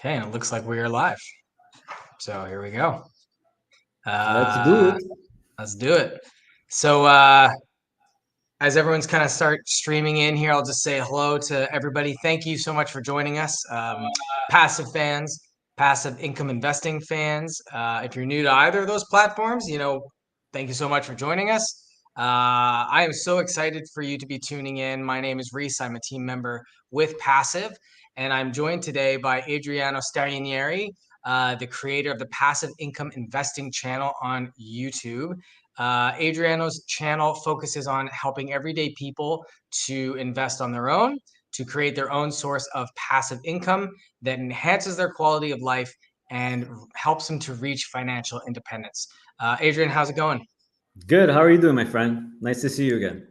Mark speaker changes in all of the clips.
Speaker 1: Okay, and it looks like we are live. So here we go.
Speaker 2: Let's do it.
Speaker 1: Let's do it. So as everyone's kind of start streaming in here, I'll just say hello to everybody. Thank you so much for joining us. Passive fans, passive income investing fans. If you're new to either of those platforms, thank you so much for joining us. I am so excited for you to be tuning in. My name is Reese. I'm a team member with Passive, and I'm joined today by Adrian Starinieri, the creator of the Passive Income Investing channel on YouTube. Adriano's channel focuses on helping everyday people to invest on their own, to create their own source of passive income that enhances their quality of life and helps them to reach financial independence. Adrian, how's it going?
Speaker 2: Good. How are you doing, my friend? Nice to see you again.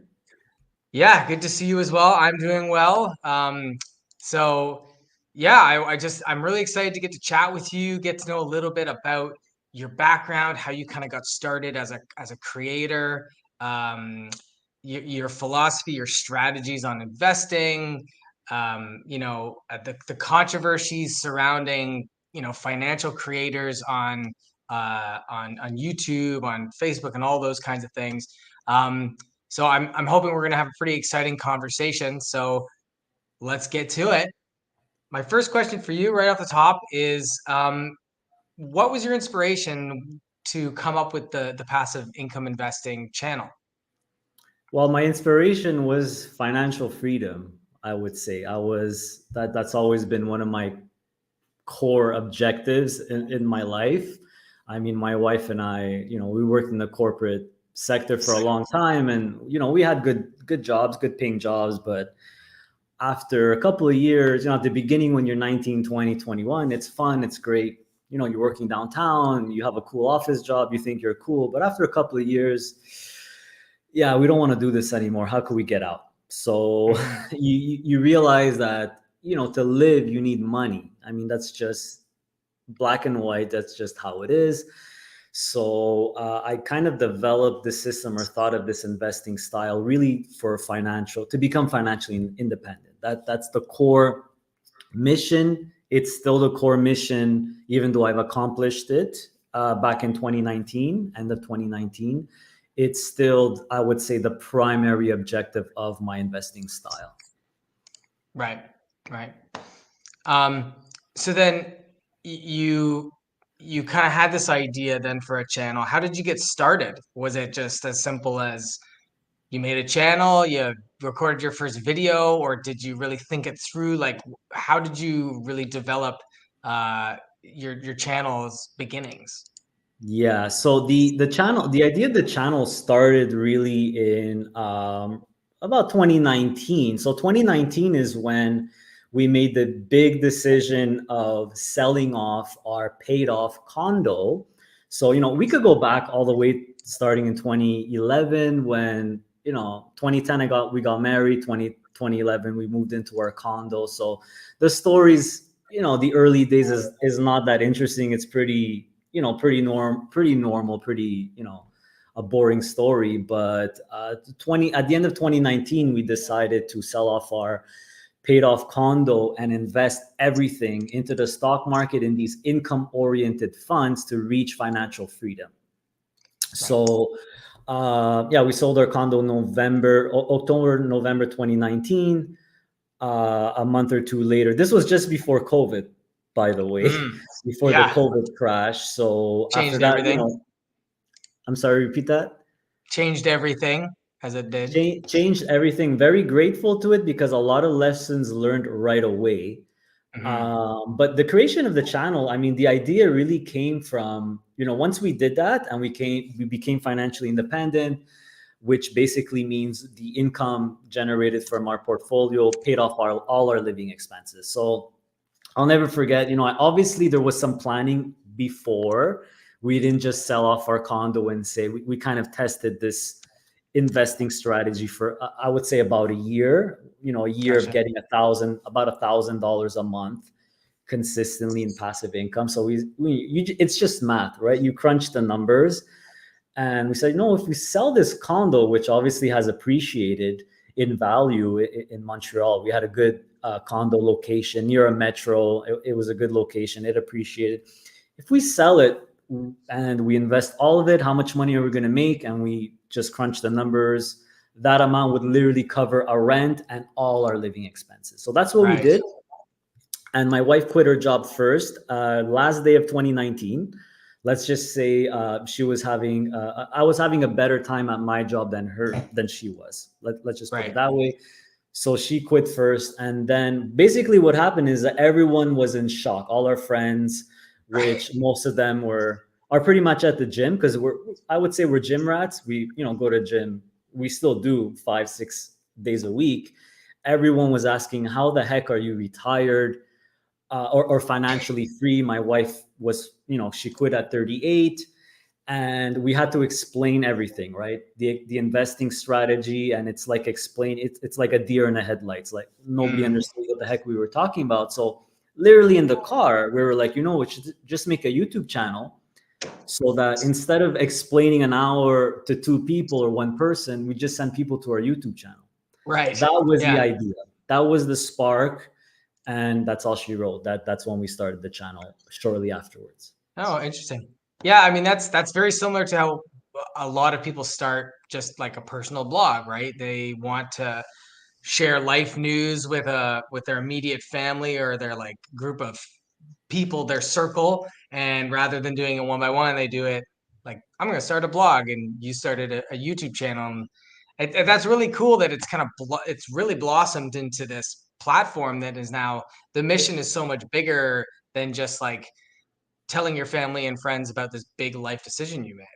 Speaker 1: Yeah, good to see you as well. I'm doing well. So yeah, I'm really excited to get to chat with you, get to know a little bit about your background, how you kind of got started as a creator, your philosophy, your strategies on investing, the controversies surrounding financial creators on YouTube, on Facebook, and all those kinds of things. So I'm hoping we're going to have a pretty exciting conversation. So let's get to it. My first question for you right off the top is, what was your inspiration to come up with the passive income investing channel?
Speaker 2: Well, my inspiration was financial freedom, I would say. That's always been one of my core objectives in my life. I mean, my wife and I, we worked in the corporate sector for a long time, and we had good jobs, good paying jobs, but after a couple of years, at the beginning when you're 19, 20, 21, it's fun, it's great. You're working downtown, you have a cool office job, you think you're cool. But after a couple of years, yeah, we don't want to do this anymore. How could we get out? So you realize that, to live, you need money. I mean, that's just black and white. That's just how it is. So I kind of developed this system or thought of this investing style really to become financially independent. That's the core mission. It's still the core mission, even though I've accomplished it back in 2019, end of 2019. It's still, I would say, the primary objective of my investing style.
Speaker 1: Right. So then you kind of had this idea then for a channel. How did you get started? Was it just as simple as you made a channel, you recorded your first video, or did you really think it through? Like, how did you really develop your channel's beginnings?
Speaker 2: Yeah. So the idea of the channel started really in about 2019. So 2019 is when we made the big decision of selling off our paid off condo. So, we could go back all the way starting in 2011 when, 2010 we got married, 2011 we moved into our condo. So the stories, the early days is not that interesting. It's pretty normal, pretty, a boring story. But at the end of 2019, we decided to sell off our paid off condo and invest everything into the stock market in these income oriented funds to reach financial freedom. So we sold our condo November 2019. A month or two later, this was just before COVID, by the way, before the COVID crash. So
Speaker 1: Changed
Speaker 2: after that,
Speaker 1: everything.
Speaker 2: I'm sorry, repeat that.
Speaker 1: Changed everything as it did.
Speaker 2: Changed everything. Very grateful to it because a lot of lessons learned right away. But the creation of the channel, I mean, the idea really came from, once we did that and we became financially independent, which basically means the income generated from our portfolio paid off all our living expenses. So I'll never forget, obviously there was some planning before. We didn't just sell off our condo and say, we kind of tested this investing strategy for, I would say, about a year,
Speaker 1: Gotcha.
Speaker 2: Of getting about $1,000 a month consistently in passive income. So it's just math, right? You crunch the numbers. And we said, no, if we sell this condo, which obviously has appreciated, in value in Montreal. We had a good condo location near a metro. It was a good location. It appreciated. If we sell it and we invest all of it, how much money are we going to make? And we just crunch the numbers. That amount would literally cover our rent and all our living expenses. So that's what we
Speaker 1: Right.
Speaker 2: did. And my wife quit her job first, last day of 2019. Let's just say she was having, I was having a better time at my job than she was. Let's just put it
Speaker 1: Right.
Speaker 2: that way. So she quit first. And then basically what happened is that everyone was in shock. All our friends, which most of them are pretty much at the gym, because I would say we're gym rats. We, go to gym. We still do 5-6 days a week. Everyone was asking, how the heck are you retired? Or financially free. My wife was, she quit at 38, and we had to explain everything, right? The investing strategy, and it's like it's like a deer in the headlights. Like nobody understood what the heck we were talking about. So literally in the car, we were like, we should just make a YouTube channel, so that instead of explaining an hour to two people or one person, we just send people to our YouTube channel.
Speaker 1: Right.
Speaker 2: That was the
Speaker 1: Yeah.
Speaker 2: idea. That was the spark. And that's all she wrote. That's when we started the channel shortly afterwards.
Speaker 1: Oh, interesting. Yeah, I mean that's very similar to how a lot of people start just like a personal blog, right? They want to share life news with their immediate family or their like group of people, their circle, and rather than doing it one by one, they do it like I'm going to start a blog, and you started a YouTube channel. And that's really cool that it's kind of it's really blossomed into this platform that is now the mission is so much bigger than just like telling your family and friends about this big life decision you made.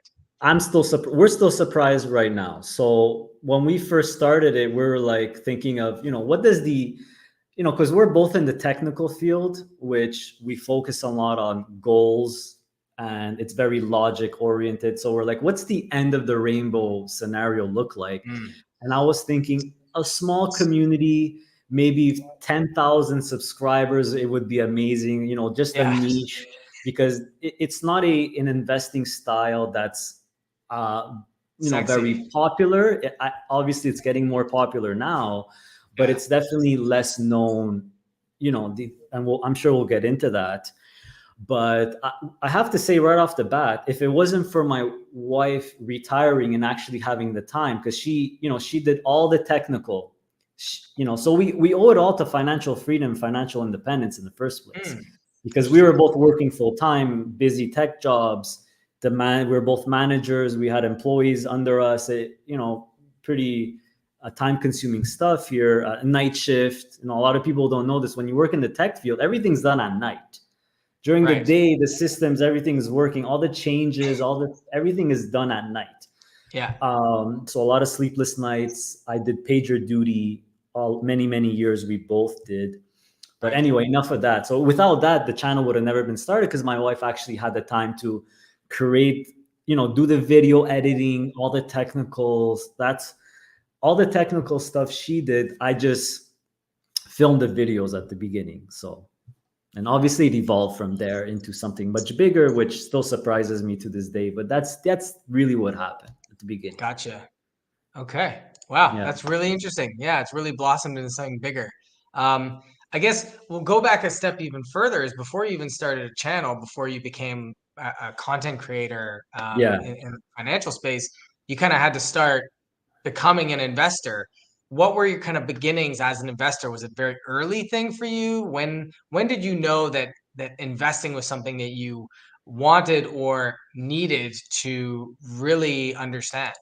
Speaker 2: We're still surprised right now. So when we first started it, we were like thinking of, what does because we're both in the technical field, which we focus a lot on goals, and it's very logic oriented. So we're like, what's the end of the rainbow scenario look like? And I was thinking a small community, maybe 10,000 subscribers, it would be amazing, just a
Speaker 1: Yeah,
Speaker 2: niche, because it's not an investing style that's uh,
Speaker 1: sexy.
Speaker 2: very popular. Obviously, it's getting more popular now, but
Speaker 1: Yeah.
Speaker 2: it's definitely less known. I'm sure we'll get into that. But I have to say right off the bat, if it wasn't for my wife retiring and actually having the time, because she did all the technical, so we owe it all to financial freedom, financial independence in the first place, because we were
Speaker 1: Interesting.
Speaker 2: both working full time, busy tech jobs. We were both managers. We had employees under us. Pretty time consuming stuff here. Night shift. A lot of people don't know this. When you work in the tech field, everything's done at night. During the
Speaker 1: Right.
Speaker 2: day, the systems, everything is working. All the changes, everything is done at night.
Speaker 1: Yeah.
Speaker 2: So a lot of sleepless nights. I did pager duty many years. We both did. But
Speaker 1: Right.
Speaker 2: anyway, enough of that. So without that, the channel would have never been started, because my wife actually had the time to create, do the video editing, all the technicals. That's all the technical stuff she did. I just filmed the videos at the beginning. So, and obviously it evolved from there into something much bigger, which still surprises me to this day. But that's really what happened at the beginning.
Speaker 1: Gotcha. Okay. Wow,
Speaker 2: Yeah.
Speaker 1: that's really interesting. Yeah, it's really blossomed into something bigger. Um, I guess we'll go back a step even further. Is before you even started a channel, before you became a content creator
Speaker 2: Yeah.
Speaker 1: in the financial space, you kind of had to start becoming an investor. What were your kind of beginnings as an investor? Was it a very early thing for you? When did you know that investing was something that you wanted or needed to really understand?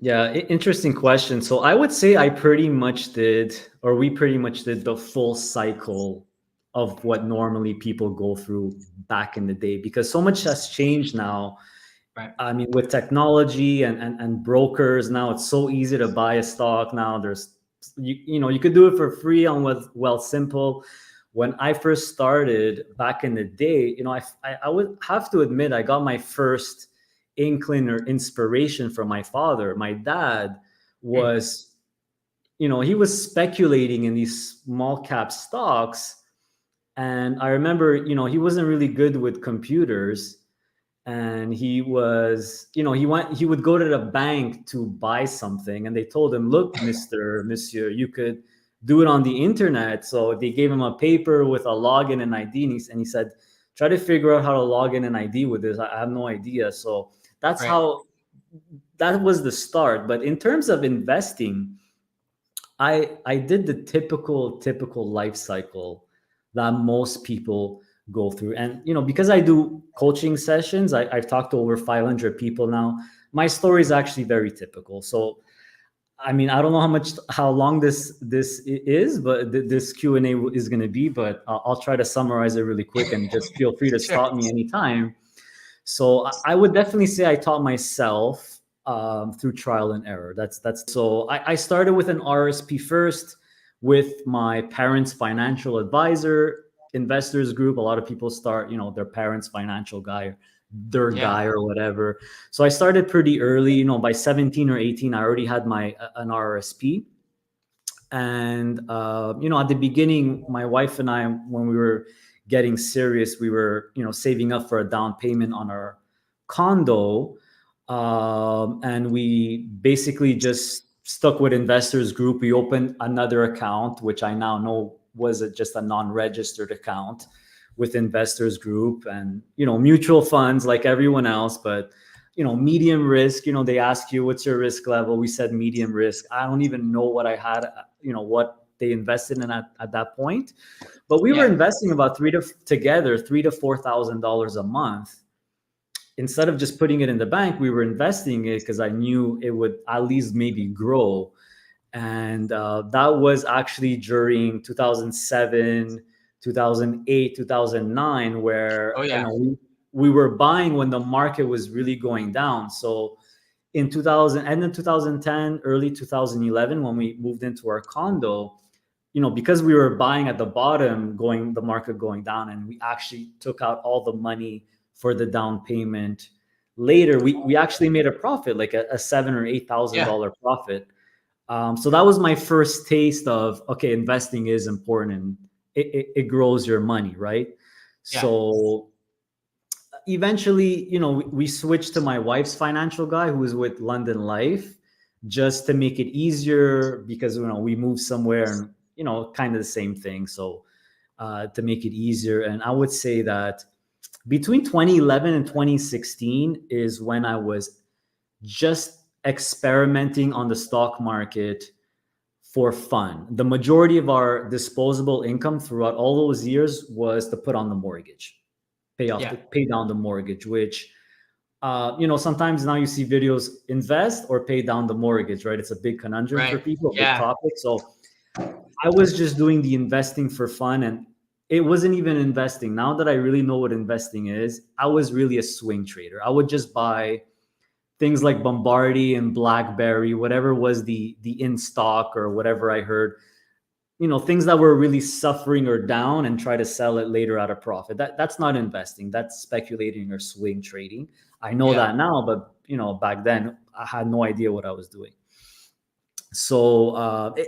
Speaker 2: Yeah, interesting question. So I would say I pretty much did, or we pretty much did the full cycle of what normally people go through back in the day, because so much has changed now.
Speaker 1: Right.
Speaker 2: I mean, with technology and brokers, now it's so easy to buy a stock. Now there's, you could do it for free on Wealth Simple. When I first started back in the day, I would have to admit, I got my first inkling or inspiration from my father. My dad
Speaker 1: Hmm.
Speaker 2: was, he was speculating in these small cap stocks. And I remember, he wasn't really good with computers. and he was, he would go to the bank to buy something, and they told him, look, monsieur, you could do it on the internet. So they gave him a paper with a login and ID, and he said, try to figure out how to log in an ID with this. I have no idea. So that's
Speaker 1: Right.
Speaker 2: how, that was the start. But in terms of investing, I did the typical life cycle that most people go through. And because I do coaching sessions, I've talked to over 500 people now. My story is actually very typical. So I mean, I don't know how long this is, but this Q&A is going to be. But I'll try to summarize it really quick, and just feel free to
Speaker 1: Sure.
Speaker 2: stop me anytime. So I would definitely say I taught myself through trial and error. That's so I started with an RSP first with my parents' financial advisor, investors group. A lot of people start, their parents' financial guy, their
Speaker 1: Yeah.
Speaker 2: guy or whatever. So I started pretty early. By 17 or 18, I already had an RSP. And at the beginning, my wife and I, when we were getting serious, we were saving up for a down payment on our condo, and we basically just stuck with investors group. We opened another account, which I now know was just a non-registered account with investors group, and mutual funds like everyone else, but medium risk. They ask you, what's your risk level? We said medium risk. I don't even know what I had, what they invested in at that point, but we were
Speaker 1: Yeah.
Speaker 2: investing about $3,000 to $4,000 a month. Instead of just putting it in the bank, we were investing it because I knew it would at least maybe grow. And that was actually during 2007, 2008, 2009, where
Speaker 1: Oh yeah.
Speaker 2: we were buying when the market was really going down. So in 2000, and in 2010, early 2011, when we moved into our condo, because we were buying at the bottom, the market going down, and we actually took out all the money for the down payment later, we actually made a profit, like a $7,000 or $8,000
Speaker 1: Yeah.
Speaker 2: profit. So that was my first taste of, okay, investing is important, and it grows your money, right?
Speaker 1: Yeah.
Speaker 2: So eventually, we switched to my wife's financial guy, who was with London Life, just to make it easier, because we moved somewhere, and kind of the same thing. So to make it easier, and I would say that between 2011 and 2016 is when I was just experimenting on the stock market for fun. The majority of our disposable income throughout all those years was to put on the mortgage,
Speaker 1: Yeah.
Speaker 2: pay down the mortgage, which sometimes now you see videos, invest or pay down the mortgage, right? It's a big conundrum for
Speaker 1: Right.
Speaker 2: people, a big
Speaker 1: Yeah.
Speaker 2: topic. So I was just doing the investing for fun, and it wasn't even investing. Now that I really know what investing is, I was really a swing trader. I would just buy things like Bombardier and BlackBerry, whatever was the in stock or whatever I heard, things that were really suffering or down, and try to sell it later at a profit. That's not investing. That's speculating or swing trading. I know
Speaker 1: Yeah.
Speaker 2: that now, but back then I had no idea what I was doing. So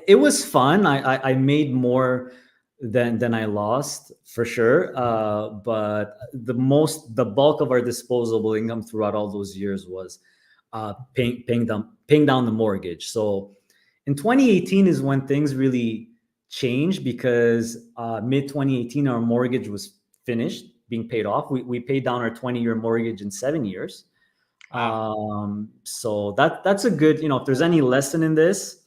Speaker 2: it was fun. I made more than I lost, for sure. But the bulk of our disposable income throughout all those years was paying down the mortgage. So in 2018 is when things really changed, because mid 2018 our mortgage was finished being paid off. We paid down our 20-year mortgage in 7 years.
Speaker 1: Wow.
Speaker 2: So that's a good, if there's any lesson in this,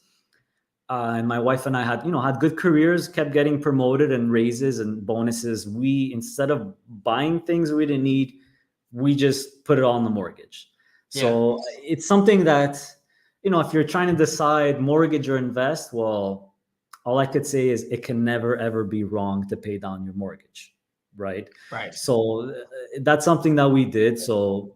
Speaker 2: and my wife and I had good careers, kept getting promoted and raises and bonuses. We, instead of buying things we didn't need, we just put it all on the mortgage.
Speaker 1: Yeah.
Speaker 2: So it's something that, if you're trying to decide mortgage or invest, well, all I could say is it can never ever be wrong to pay down your mortgage, right?
Speaker 1: Right.
Speaker 2: So that's something that we did. So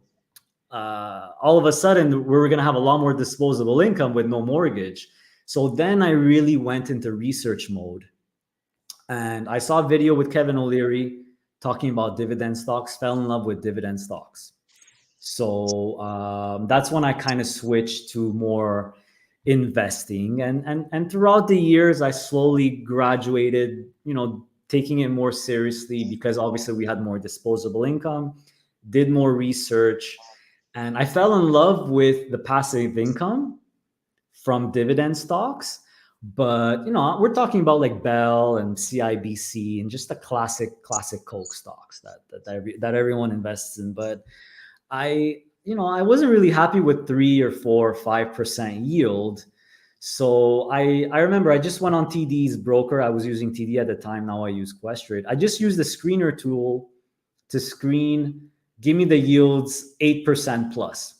Speaker 2: all of a sudden we were going to have a lot more disposable income with no mortgage. So then I really went into research mode, and I saw a video with Kevin O'Leary talking about dividend stocks, fell in love with dividend stocks. So that's when I kind of switched to more investing, and throughout the years I slowly graduated, taking it more seriously, because obviously we had more disposable income, did more research, and I fell in love with the passive income from dividend stocks. But we're talking about like Bell and CIBC and just the classic Coke stocks that everyone invests in. But I wasn't really happy with 3 or 4 or 5% yield. So I remember I just went on TD's broker. I was using TD at the time. Now I use Questrade. I just used the screener tool to screen, give me the yields 8% plus.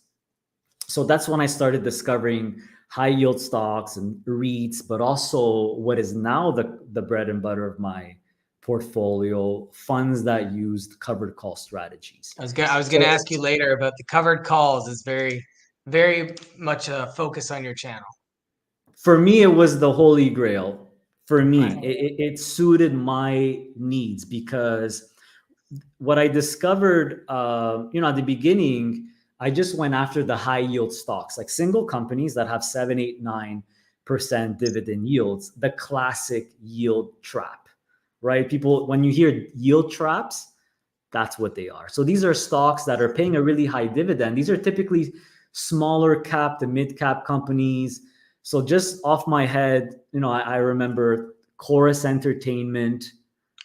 Speaker 2: So that's when I started discovering high yield stocks and REITs, but also what is now the bread and butter of my portfolio, funds that used covered call strategies.
Speaker 1: I was gonna
Speaker 2: So
Speaker 1: ask you later about the covered calls. Is very much a focus on your channel.
Speaker 2: for me, it was the holy grail. For me,
Speaker 1: Right.
Speaker 2: it suited my needs because what I discovered, at the beginning, I just went after the high yield stocks, like single companies that have 7, 8, 9% dividend yields, the classic yield trap, right? People, when you hear yield traps, that's what they are. So these are stocks that are paying a really high dividend. These are typically smaller cap to mid cap companies. So just off my head, I remember Chorus Entertainment,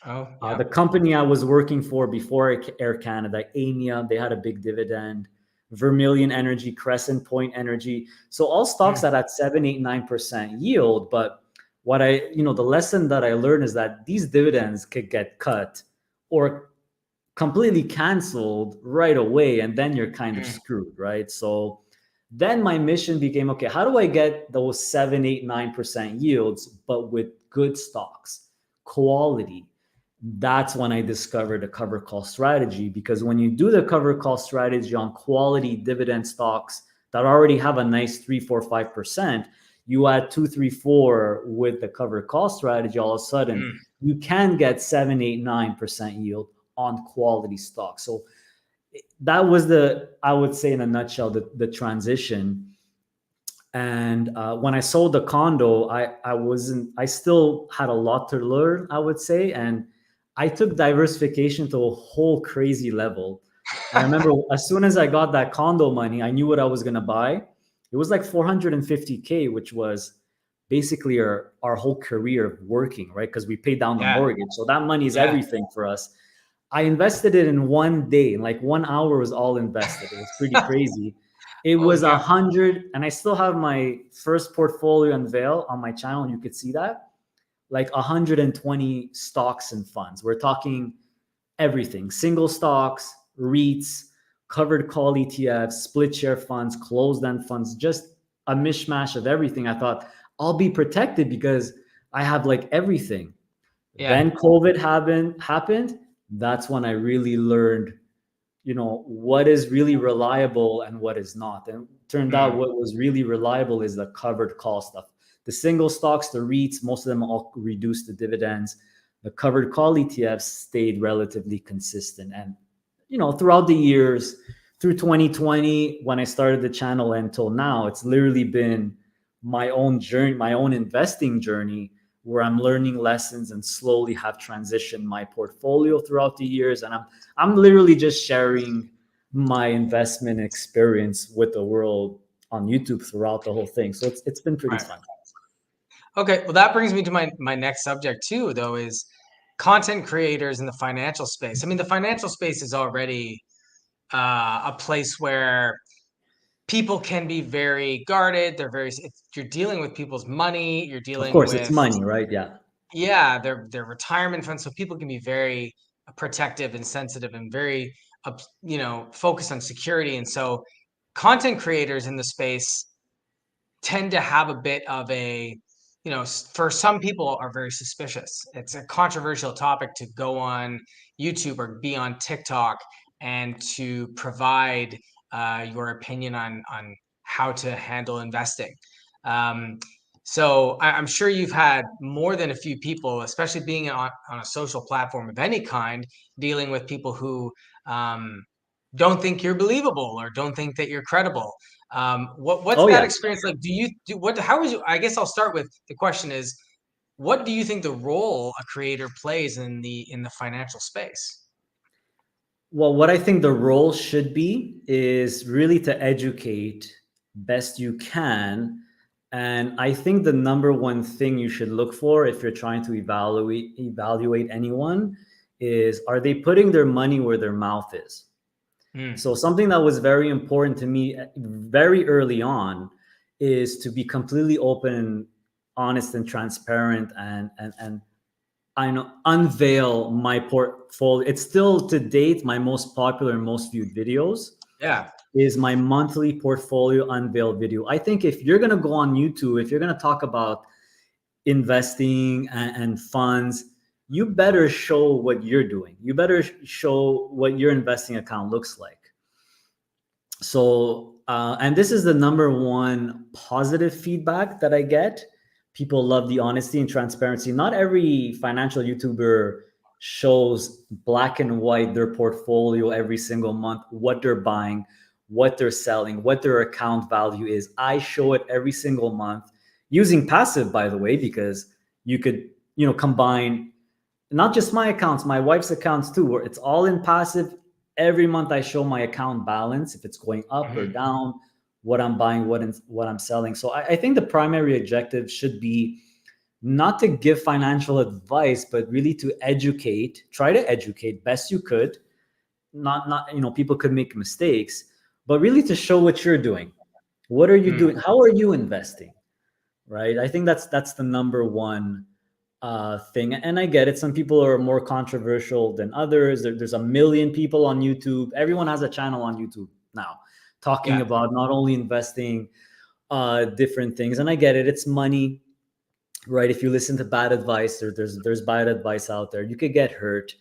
Speaker 1: Oh, yeah.
Speaker 2: the company I was working for before Air Canada, AMIA, they had a big dividend. Vermilion Energy, Crescent Point Energy. So all stocks
Speaker 1: Hmm.
Speaker 2: that had 7, 8, 9% yield. But the lesson that I learned is that these dividends could get cut or completely canceled right away. And then you're kind of
Speaker 1: Hmm.
Speaker 2: screwed, right? So then my mission became, okay, how do I get those 7, 8, 9% yields, but with good stocks, quality? That's when I discovered the cover call strategy, because when you do the cover call strategy on quality dividend stocks that already have a nice 3, 4, 5%, you add 2, 3, 4 with the cover call strategy, all of a sudden
Speaker 1: Hmm.
Speaker 2: you can get 7, 8, 9% yield on quality stocks. So that was I would say in a nutshell, the transition. And when I sold the condo, I still had a lot to learn, I would say. And I took diversification to a whole crazy level. I remember as soon as I got that condo money, I knew what I was going to buy. It was like 450K, which was basically our whole career of working, right? Because we paid down the
Speaker 1: Yeah.
Speaker 2: mortgage. So that money is
Speaker 1: Yeah.
Speaker 2: everything for us. I invested it in one day, in like 1 hour was all invested. It was pretty crazy. It
Speaker 1: Holy
Speaker 2: was a
Speaker 1: cow.
Speaker 2: hundred, and I still have my first portfolio unveil on my channel. And you could see that, like 120 stocks and funds. We're talking everything: single stocks, REITs, covered call ETFs, split share funds, closed end funds, just a mishmash of everything. I thought I'll be protected because I have like everything.
Speaker 1: Yeah.
Speaker 2: Then COVID happened. That's when I really learned, what is really reliable and what is not. And turned out
Speaker 1: Hmm.
Speaker 2: what was really reliable is the covered call stuff. The single stocks, the REITs, most of them all reduced the dividends. The covered call ETFs stayed relatively consistent. And, throughout the years, through 2020, when I started the channel until now, it's literally been my own journey, my own investing journey, where I'm learning lessons and slowly have transitioned my portfolio throughout the years. And I'm literally just sharing my investment experience with the world on YouTube throughout the whole thing. So it's been pretty
Speaker 1: Right.
Speaker 2: fun.
Speaker 1: Okay. Well, that brings me to my next subject too, though, is content creators in the financial space. I mean, the financial space is already a place where people can be very guarded. You're dealing with people's money. You're
Speaker 2: Of
Speaker 1: dealing
Speaker 2: course, it's
Speaker 1: with,
Speaker 2: money, right? Yeah.
Speaker 1: yeah, their retirement funds. So people can be very protective and sensitive and very, focused on security. And so content creators in the space tend to have a bit of a, for some people are very suspicious. It's a controversial topic to go on YouTube or be on TikTok and to provide your opinion on how to handle investing. Um, so I'm sure you've had more than a few people, especially being on a social platform of any kind, dealing with people who don't think you're believable or don't think that you're credible. What's
Speaker 2: Oh
Speaker 1: that
Speaker 2: yeah.
Speaker 1: experience like? Do you do what? How was you? I guess I'll start with the question is, what do you think the role a creator plays in the financial space?
Speaker 2: Well, what I think the role should be is really to educate best you can. And I think the number one thing you should look for if you're trying to evaluate anyone is, are they putting their money where their mouth is?
Speaker 1: Mm,
Speaker 2: So something that was very important to me very early on is to be completely open, honest, and transparent, and I know unveil my portfolio. It's still to date my most popular and most viewed videos
Speaker 1: yeah.
Speaker 2: is my monthly portfolio unveil video. I think if you're gonna go on YouTube, if you're gonna talk about investing and funds, you better show what you're doing. You better show what your investing account looks like. So and this is the number one positive feedback that I get. People love the honesty and transparency. Not every financial YouTuber shows black and white their portfolio every single month, what they're buying, what they're selling, what their account value is. I show it every single month using Passive, by the way, because you could, combine not just my accounts, my wife's accounts too, where it's all in Passive. Every month I show my account balance, if it's going up or
Speaker 1: Mhm.
Speaker 2: down, what I'm buying, what I'm selling. So I think the primary objective should be not to give financial advice, but really to educate, try to educate best you could. Not, people could make mistakes, but really to show what you're doing. What are you
Speaker 1: Mm,
Speaker 2: doing? How are you investing? Right? I think that's the number one thing. And I get it. Some people are more controversial than others. There's a million people on YouTube. Everyone has a channel on YouTube now talking
Speaker 1: yeah.
Speaker 2: about not only investing, different things. And I get it. It's money, right? If you listen to bad advice, there's bad advice out there. You could get hurt.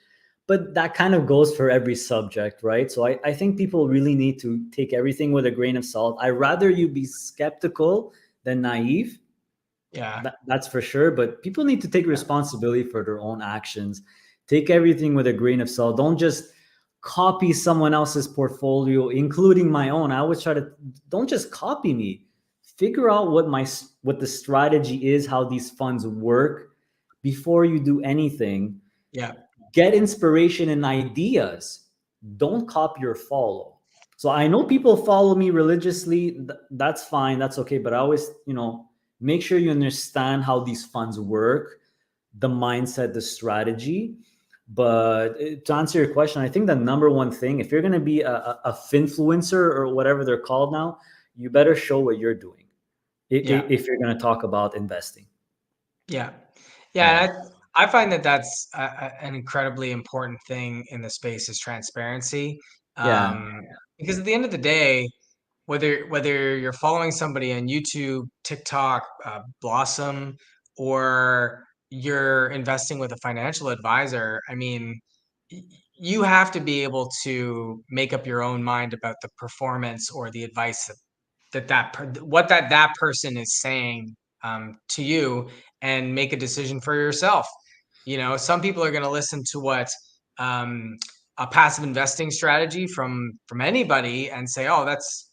Speaker 2: But that kind of goes for every subject, right? So I think people really need to take everything with a grain of salt. I'd rather you be skeptical than naive.
Speaker 1: Yeah.
Speaker 2: That's for sure. But people need to take responsibility for their own actions. Take everything with a grain of salt. Don't just copy someone else's portfolio, including my own. I always try to, don't just copy me. Figure out what the strategy is, how these funds work before you do anything.
Speaker 1: Yeah.
Speaker 2: Get inspiration and ideas. Don't copy or follow. So I know people follow me religiously. That's fine. That's okay. But I always, make sure you understand how these funds work, the mindset, the strategy. But to answer your question, I think the number one thing, if you're going to be a finfluencer or whatever they're called now, you better show what you're doing
Speaker 1: Yeah.
Speaker 2: if you're going to talk about investing.
Speaker 1: Yeah. Yeah.
Speaker 2: Yeah.
Speaker 1: And I find that that's an incredibly important thing in the space is transparency.
Speaker 2: Yeah.
Speaker 1: Um, because at the end of the day, whether you're following somebody on YouTube, TikTok, Blossom, or you're investing with a financial advisor, I mean, y- you have to be able to make up your own mind about the performance or the advice what that person is saying to you, and make a decision for yourself. Some people are going to listen to what um, a passive investing strategy from anybody and say, "Oh, that's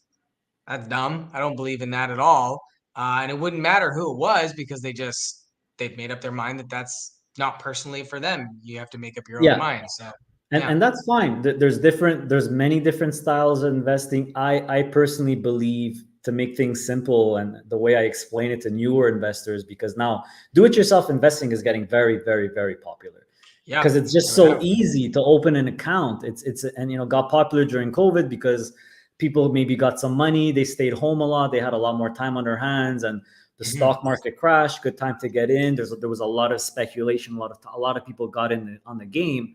Speaker 1: dumb. I don't believe in that at all." And it wouldn't matter who it was because they've made up their mind that that's not personally for them. You have to make up your own
Speaker 2: Yeah.
Speaker 1: mind. So
Speaker 2: and
Speaker 1: yeah,
Speaker 2: and that's fine. There's many different styles of investing. I personally believe, to make things simple, and the way I explain it to newer investors, because now do it yourself investing is getting very, very, very popular,
Speaker 1: yeah,
Speaker 2: because it's just
Speaker 1: no
Speaker 2: so
Speaker 1: doubt.
Speaker 2: easy to open an account. It's and got popular during COVID because people maybe got some money, they stayed home a lot, they had a lot more time on their hands, and the
Speaker 1: Mhm.
Speaker 2: stock market crashed. Good time to get in. There was a lot of speculation, a lot of people got in on the game.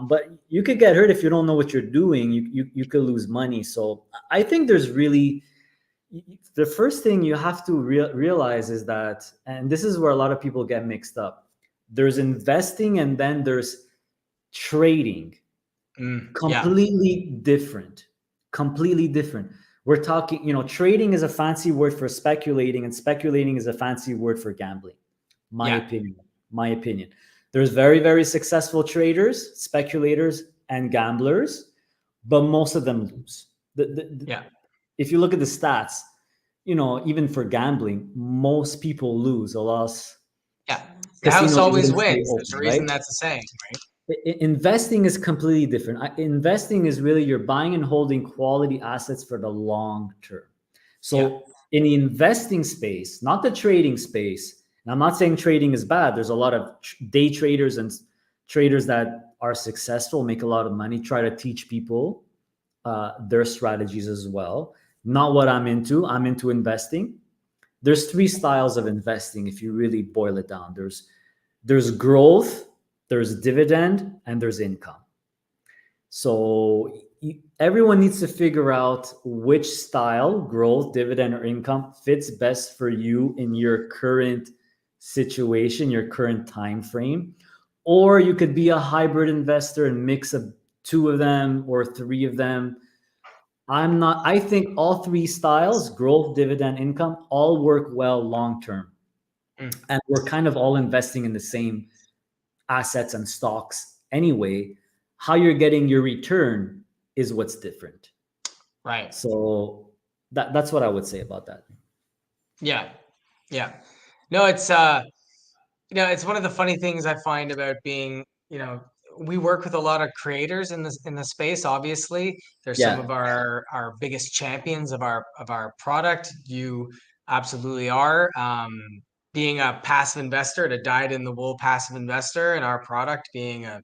Speaker 2: But you could get hurt if you don't know what you're doing. You could lose money. So I think there's really, the first thing you have to realize is that, and this is where a lot of people get mixed up. There's investing and then there's trading.
Speaker 1: Yeah,
Speaker 2: Completely different. Completely different. We're talking, trading is a fancy word for speculating, and speculating is a fancy word for gambling. My
Speaker 1: yeah,
Speaker 2: opinion. My opinion. There's very, very successful traders, speculators, and gamblers, but most of them lose.
Speaker 1: yeah.
Speaker 2: If you look at the stats, even for gambling, most people lose, or else
Speaker 1: Yeah, the house
Speaker 2: casinos
Speaker 1: always
Speaker 2: wouldn't stay
Speaker 1: wins. There's
Speaker 2: open,
Speaker 1: a
Speaker 2: right?
Speaker 1: reason that's a saying, right?
Speaker 2: Investing is completely different. Investing is really you're buying and holding quality assets for the long term.
Speaker 1: Yeah.
Speaker 2: So in the investing space, not the trading space, and I'm not saying trading is bad. There's a lot of day traders and traders that are successful, make a lot of money, try to teach people their strategies as well. Not what I'm into. I'm into investing. There's three styles of investing if you really boil it down. There's growth, there's dividend, and there's income. So everyone needs to figure out which style, growth, dividend, or income, fits best for you in your current situation, your current time frame. Or you could be a hybrid investor and mix of two of them or three of them. I think all three styles, growth, dividend, income, all work well long term.
Speaker 1: Mm.
Speaker 2: And we're kind of all investing in the same assets and stocks anyway. How you're getting your return is what's different.
Speaker 1: Right.
Speaker 2: So that's what I would say about that.
Speaker 1: Yeah. Yeah. No, it's one of the funny things I find about being, we work with a lot of creators in the space. Obviously, they're some
Speaker 2: Yeah.
Speaker 1: of our biggest champions of our product. You absolutely are. Being a passive investor, a dyed in the wool passive investor, and our product being a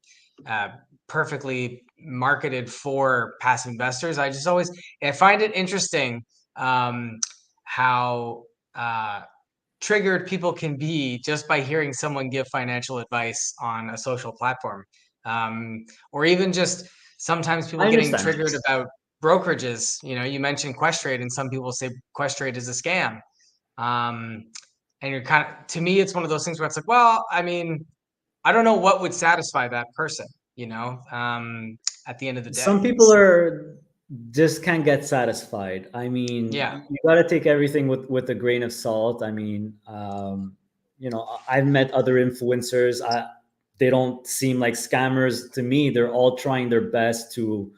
Speaker 1: perfectly marketed for passive investors. I find it interesting how. Triggered people can be just by hearing someone give financial advice on a social platform. Or even just sometimes people
Speaker 2: I
Speaker 1: getting
Speaker 2: understand.
Speaker 1: triggered about brokerages. You mentioned Questrade, and some people say Questrade is a scam. Um, and you're to me, it's one of those things where it's like, well, I mean, I don't know what would satisfy that person, at the end of the day.
Speaker 2: Some people are just can't get satisfied. I mean,
Speaker 1: Yeah.
Speaker 2: you got to take everything with a grain of salt. I mean, I've met other influencers. They don't seem like scammers to me. They're all trying their best to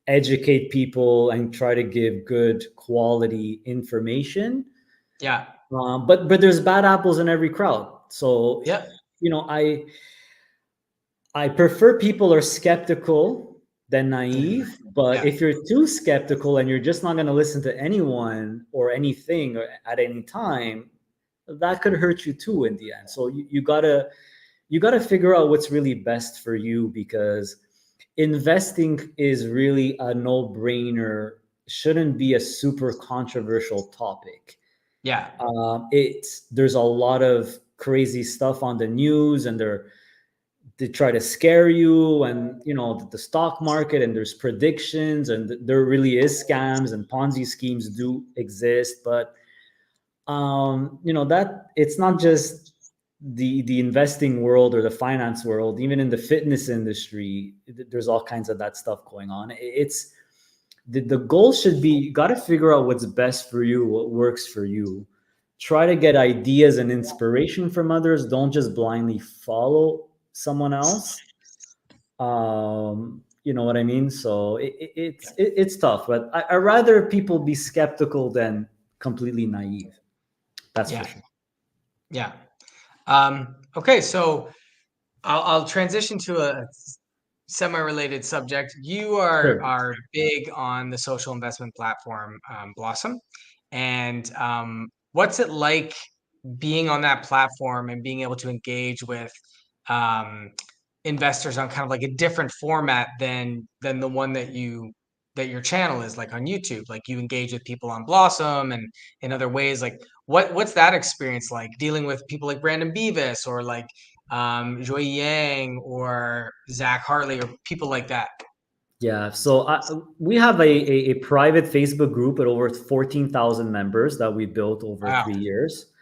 Speaker 2: educate people and try to give good quality information.
Speaker 1: Yeah.
Speaker 2: But there's bad apples in every crowd. So
Speaker 1: Yeah.
Speaker 2: you know, I prefer people are skeptical than
Speaker 1: Mhm.
Speaker 2: naive. But
Speaker 1: Yeah.
Speaker 2: if you're too skeptical and you're just not going to listen to anyone or anything or at any time, that could hurt you too in the end. So you gotta figure out what's really best for you, because investing is really a no-brainer. Shouldn't be a super controversial topic.
Speaker 1: Yeah.
Speaker 2: There's a lot of crazy stuff on the news, and they try to scare you, and the stock market, and there's predictions, and there really is scams and Ponzi schemes do exist. But that it's not just the investing world or the finance world. Even in the fitness industry, there's all kinds of that stuff going on. It's the goal should be, you got to figure out what's best for you, what works for you. Try to get ideas and inspiration from others. Don't just blindly follow someone else. You know what I mean? So it's tough, but I rather people be skeptical than completely naive. That's for
Speaker 1: Yeah.
Speaker 2: sure.
Speaker 1: Yeah. Okay, so I'll transition to a semi-related subject. You
Speaker 2: Sure.
Speaker 1: are big on the social investment platform Blossom, and what's it like being on that platform and being able to engage with um, investors on kind of like a different format than the one that your channel is like on YouTube? Like you engage with people on Blossom and in other ways. Like what's that experience like dealing with people like Brandon Beavis or like Joy Yang or Zach Hartley or people like that?
Speaker 2: Yeah. So we have a private Facebook group with over 14,000 members that we built over
Speaker 1: Wow.
Speaker 2: 3 years.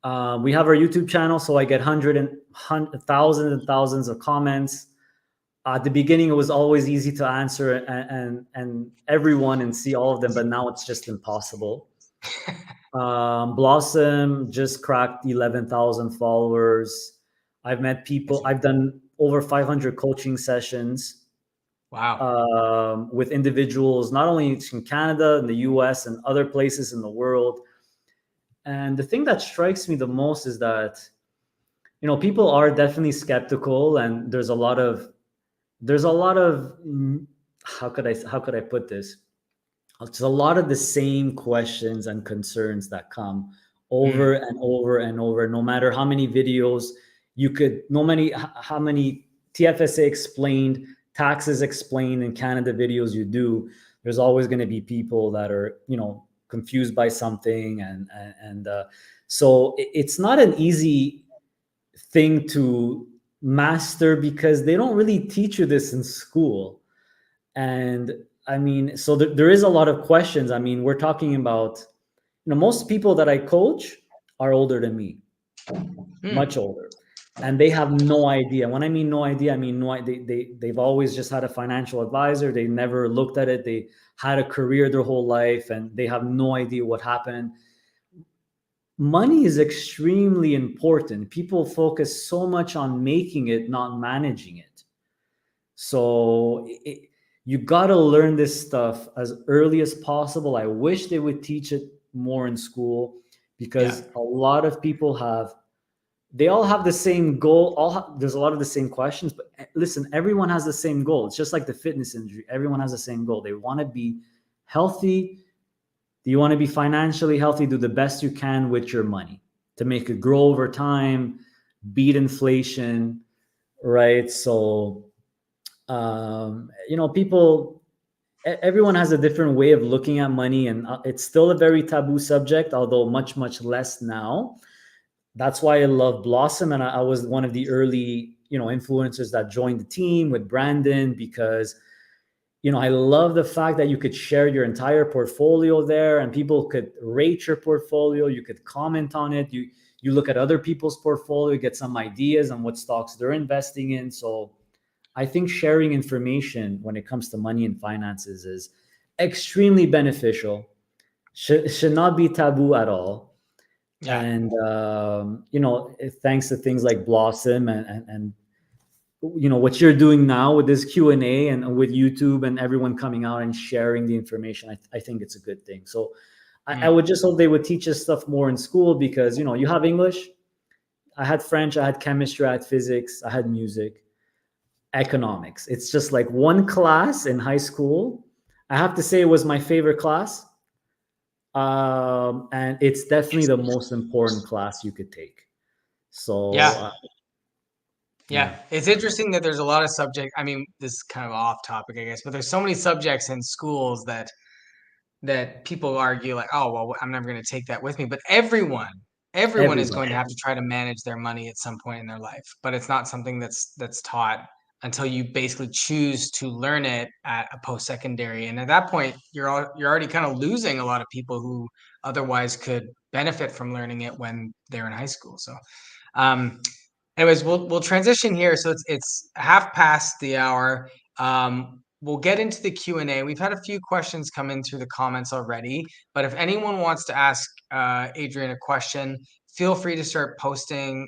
Speaker 2: We have our YouTube channel, so I get thousands and thousands of comments. At the beginning, it was always easy to answer and everyone and see all of them, but now it's just impossible. Blossom just cracked 11,000 followers. I've met people. I've done over 500 coaching sessions
Speaker 1: Wow.
Speaker 2: with individuals, not only in Canada, in the US, and other places in the world. And the thing that strikes me the most is that, people are definitely skeptical, and there's a lot of there's a lot of, how could I put this? It's a lot of the same questions and concerns that come over and over and over, no matter how many videos you could, no many how many TFSA explained, taxes explained in Canada videos you do. There's always going to be people that are, confused by something, and so it's not an easy thing to master because they don't really teach you this in school. And I mean, so there is a lot of questions. I mean, we're talking about, most people that I coach are older than me, much older, and they have no idea. When I mean no idea, I mean no idea. They've always just had a financial advisor. They never looked at it. They had a career their whole life, and they have no idea what happened. Money is extremely important. People focus so much on making it, not managing it. So you got to learn this stuff as early as possible. I wish they would teach it more in school, because a lot of people they all have the same goal. There's a lot of the same questions, but listen, everyone has the same goal. It's just like the fitness industry. Everyone has the same goal. They want to be healthy. Do you want to be financially healthy? Do the best you can with your money to make it grow over time, beat inflation, right? So, people, everyone has a different way of looking at money, and it's still a very taboo subject, although much, much less now. That's why I love Blossom, and I was one of the early, influencers that joined the team with Brandon, because I love the fact that you could share your entire portfolio there, and people could rate your portfolio. You could comment on it. You look at other people's portfolio, get some ideas on what stocks they're investing in. So I think sharing information when it comes to money and finances is extremely beneficial. Should not be taboo at all.
Speaker 1: Yeah.
Speaker 2: And thanks to things like Blossom and what you're doing now with this Q&A and with YouTube and everyone coming out and sharing the information, I think it's a good thing. So I would just hope they would teach us stuff more in school, because you have English, I had French, I had chemistry, I had physics, I had music, economics. It's just like one class in high school. I have to say it was my favorite class, and it's definitely the most important class you could take. So
Speaker 1: yeah, it's interesting that there's a lot of subject. I mean, this is kind of off topic, I guess, but there's so many subjects in schools that people argue like, oh, well, I'm never going to take that with me. But everyone is going to have to try to manage their money at some point in their life. But it's not something that's taught until you basically choose to learn it at a post-secondary. And at that point, you're already kind of losing a lot of people who otherwise could benefit from learning it when they're in high school. So, anyways, we'll transition here. So it's half past the hour. We'll get into the Q&A. We've had a few questions come in through the comments already, but if anyone wants to ask Adrian a question, feel free to start posting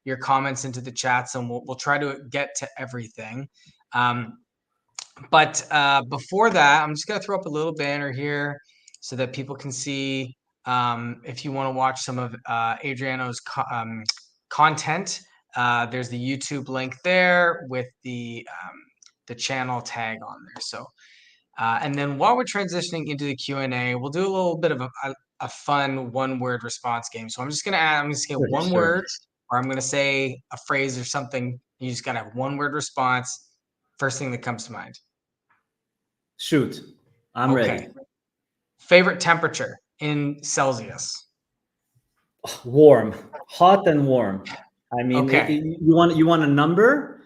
Speaker 1: your comments into the chats, and we'll try to get to everything. But before that, I'm just going to throw up a little banner here so that people can see if you want to watch some of Adriano's content. There's the YouTube link there with the channel tag on there. So, and then while we're transitioning into the Q&A, we'll do a little bit of a fun one-word response game. So I'm just gonna say one word, or I'm gonna say a phrase or something. You just gotta have one-word response. First thing that comes to mind.
Speaker 2: Shoot, I'm ready.
Speaker 1: Favorite temperature in Celsius?
Speaker 2: Warm, hot and warm. I mean, you want a number?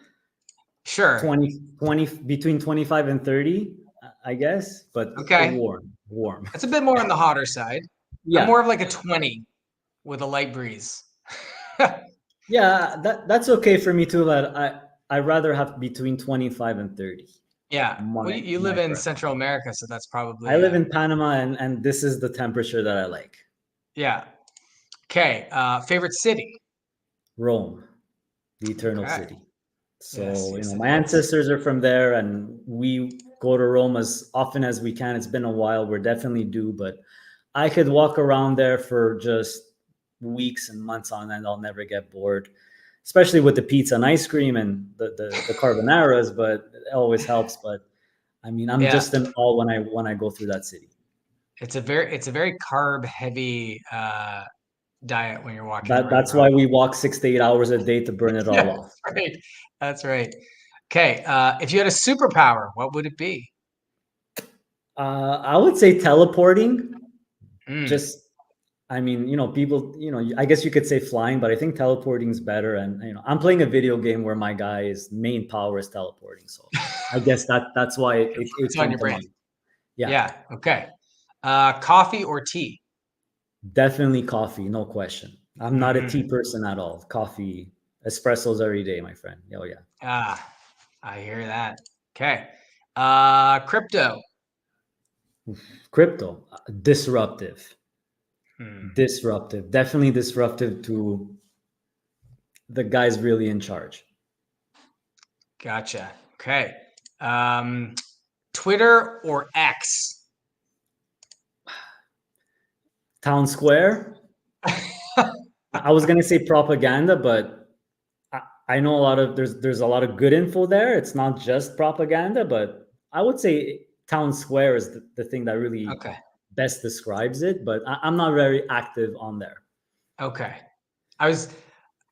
Speaker 1: Sure.
Speaker 2: 20 between 25 and 30, I guess, but warm.
Speaker 1: It's a bit more on the hotter side. Yeah. I'm more of like a 20 with a light breeze.
Speaker 2: Yeah, that's okay for me too, but I'd rather have between 25 and 30.
Speaker 1: Yeah. Well, you live in Central America, so that's probably...
Speaker 2: I live in Panama, and this is the temperature that I like.
Speaker 1: Yeah. Okay. Favorite city?
Speaker 2: Rome, the eternal city. So, my ancestors are from there, and we go to Rome as often as we can. It's been a while. We're definitely due, but I could walk around there for just weeks and months on end. I'll never get bored. especially with the pizza and ice cream and the carbonaras, but it always helps. But I mean, I'm
Speaker 1: Yeah,
Speaker 2: just in awe when I go through that city.
Speaker 1: it's a very carb heavy diet when you're walking around,
Speaker 2: That's
Speaker 1: right?
Speaker 2: why we walk 6 to 8 hours a day to burn it
Speaker 1: Yeah,
Speaker 2: all off.
Speaker 1: that's right. That's right. Okay, if you had a superpower, what would it be?
Speaker 2: I would say teleporting.
Speaker 1: Mm.
Speaker 2: Just, I mean, people, I guess you could say flying, but I think teleporting is better. And I'm playing a video game where my guy's main power is teleporting, so I guess that's why it
Speaker 1: It's on
Speaker 2: came
Speaker 1: your
Speaker 2: to
Speaker 1: brain.
Speaker 2: mind. Yeah,
Speaker 1: Yeah. Okay. Coffee or tea?
Speaker 2: definitely coffee, no question. I'm not a tea
Speaker 1: Hmm.
Speaker 2: person at all. Coffee, espressos every day, my friend. Oh yeah.
Speaker 1: Ah, I hear that. Okay. Crypto.
Speaker 2: Crypto, disruptive,
Speaker 1: Hmm.
Speaker 2: definitely disruptive to the guys really in charge.
Speaker 1: Gotcha. Okay. Um, Twitter or X?
Speaker 2: Town Square. I was gonna say propaganda, but I know a lot of there's a lot of good info there. It's not just propaganda, but I would say Town Square is the thing that really
Speaker 1: Okay.
Speaker 2: best describes it. But I'm not very active on there.
Speaker 1: Okay. I was.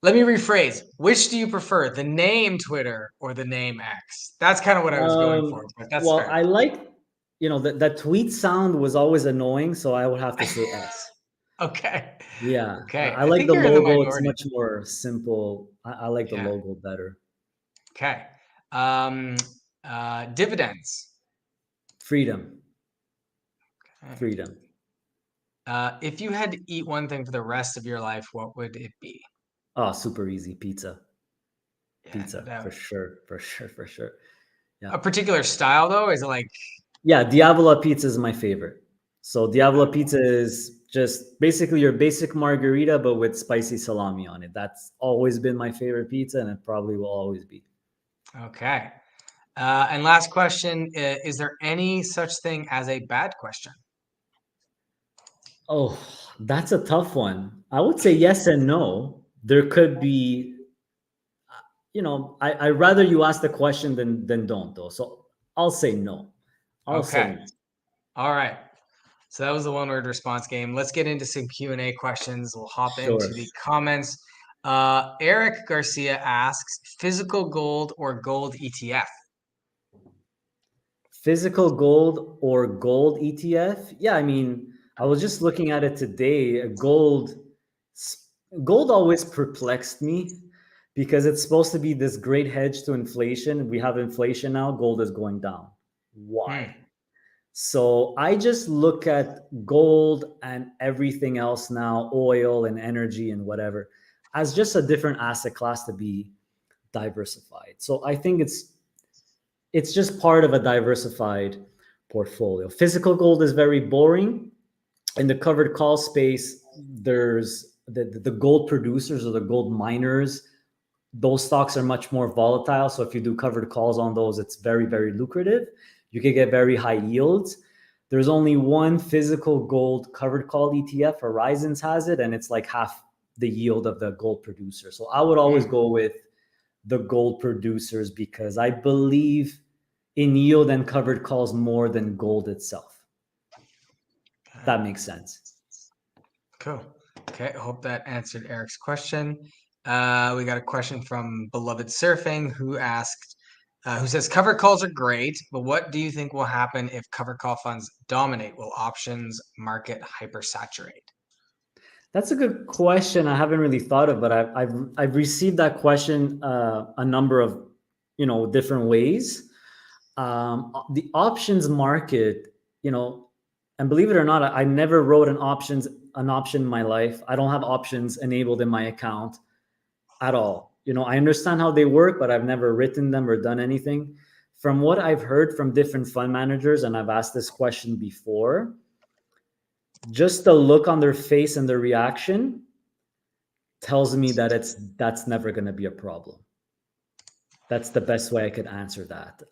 Speaker 1: Let me rephrase. Which do you prefer, the name Twitter or the name X? That's kind of what I was going for, but that's
Speaker 2: Well,
Speaker 1: fair.
Speaker 2: I like, that tweet sound was always annoying, so I would have to say X.
Speaker 1: Okay.
Speaker 2: Yeah,
Speaker 1: Okay.
Speaker 2: I
Speaker 1: I
Speaker 2: like
Speaker 1: think
Speaker 2: the
Speaker 1: you're in the
Speaker 2: logo. It's
Speaker 1: minority.
Speaker 2: much more simple. I like the
Speaker 1: Yeah.
Speaker 2: logo better.
Speaker 1: Okay. Um, Dividends.
Speaker 2: Freedom,
Speaker 1: Okay.
Speaker 2: freedom.
Speaker 1: If you had to eat one thing for the rest of your life, what would it be?
Speaker 2: Oh, super easy. Pizza,
Speaker 1: Yeah, no
Speaker 2: pizza for
Speaker 1: doubt.
Speaker 2: sure, for sure, for sure. Yeah.
Speaker 1: A particular style though, is it like
Speaker 2: Yeah, Diavola pizza is my favorite. So Diavola pizza is just basically your basic margarita, but with spicy salami on it. That's always been my favorite pizza, and it probably will always be.
Speaker 1: okay? And last question: is there any such thing as a bad question?
Speaker 2: Oh, that's a tough one. I would say yes and no. There could be, I rather you ask the question than don't though. So I'll say no. I'll say
Speaker 1: Okay.
Speaker 2: no.
Speaker 1: All right. So that was the one-word response game. Let's get into some Q&A questions. We'll hop
Speaker 2: Sure.
Speaker 1: into the comments. Eric Garcia asks, physical gold or gold ETF?
Speaker 2: Physical gold or gold ETF? Yeah, I mean, I was just looking at it today. Gold always perplexed me because it's supposed to be this great hedge to inflation. We have inflation now, gold is going down. Why?
Speaker 1: Hmm.
Speaker 2: So I just look at gold and everything else now, oil and energy and whatever, as just a different asset class to be diversified. So I think it's just part of a diversified portfolio. Physical gold is very boring. In the covered call space, there's the gold producers or the gold miners. Those stocks are much more volatile. So if you do covered calls on those, it's very, very lucrative. You can get very high yields. There's only one physical gold covered call ETF. Horizons has it, and it's like half the yield of the gold producer. So I would always
Speaker 1: Hmm.
Speaker 2: go with the gold producers because I believe in yield and covered calls more than gold itself.
Speaker 1: Okay.
Speaker 2: That makes sense.
Speaker 1: Cool. Okay. I hope that answered Eric's question. We got a question from Beloved Surfing who says cover calls are great, but what do you think will happen if cover call funds dominate? Will options market hypersaturate?
Speaker 2: That's a good question. I haven't really thought of, but I've received that question a number of different ways. The options market, and believe it or not, I never wrote an option in my life. I don't have options enabled in my account at all. I understand how they work, but I've never written them or done anything. From what I've heard from different fund managers, and I've asked this question before, just the look on their face and the reaction tells me that that's never going to be a problem. That's the best way I could answer that.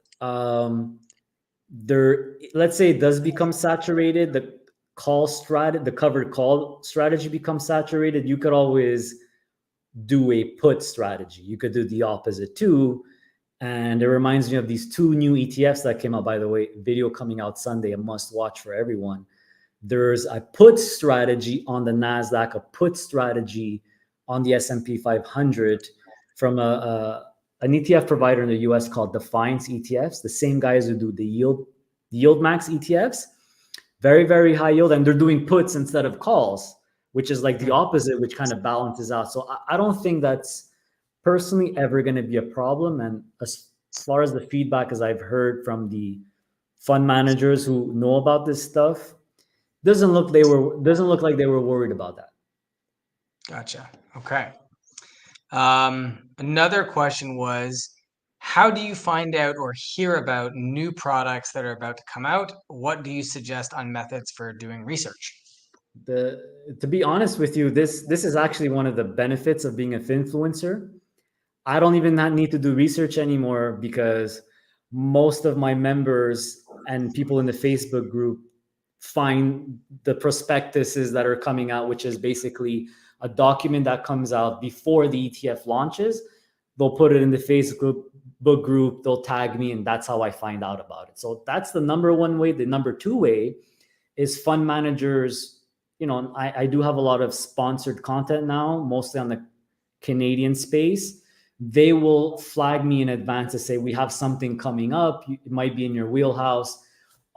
Speaker 2: There, let's say it does become saturated. The covered call strategy becomes saturated. You could always do a put strategy. You could do the opposite too. And it reminds me of these two new ETFs that came out, by the way, video coming out Sunday, a must watch for everyone. There's a put strategy on the NASDAQ, a put strategy on the S&P 500 from an ETF provider in the US called Defiance ETFs, the same guys who do the yield max ETFs, very, very high yield. And they're doing puts instead of calls, which is like the opposite, which kind of balances out. So I don't think that's personally ever going to be a problem. And as far as the feedback as I've heard from the fund managers who know about this stuff, doesn't look like they were worried about that.
Speaker 1: Gotcha. Okay. Another question was, how do you find out or hear about new products that are about to come out? What do you suggest on methods for doing research?
Speaker 2: To be honest with you, this is actually one of the benefits of being a finfluencer. I don't even need to do research anymore because most of my members and people in the Facebook group find the prospectuses that are coming out, which is basically a document that comes out before the ETF launches. They'll put it in the Facebook group, they'll tag me, and that's how I find out about it. So that's the number one way. The number two way is fund managers. I do have a lot of sponsored content now, mostly on the Canadian space. They will flag me in advance to say, we have something coming up. It might be in your wheelhouse.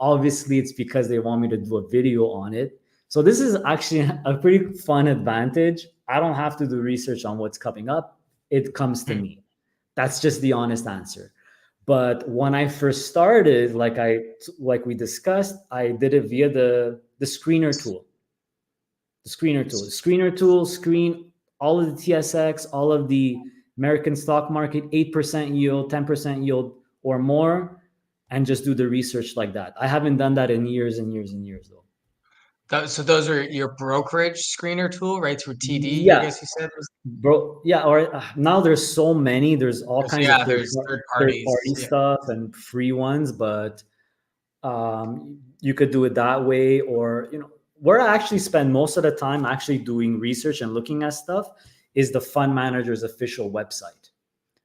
Speaker 2: Obviously, it's because they want me to do a video on it. So this is actually a pretty fun advantage. I don't have to do research on what's coming up. It comes to me. That's just the honest answer. But when I first started, like we discussed, I did it via the screener tool. The screener tool screen all of the TSX, all of the American stock market, 8% yield, 10% yield or more, and just do the research like that. I haven't done that in years and years and years though.
Speaker 1: So those are your brokerage screener tool, right? Through TD,
Speaker 2: Yeah.
Speaker 1: I guess you said.
Speaker 2: Bro, yeah. Or now there's so many. There's all kinds of
Speaker 1: there's third parties,
Speaker 2: stuff and free ones, but you could do it that way. Or where I actually spend most of the time actually doing research and looking at stuff is the fund manager's official website.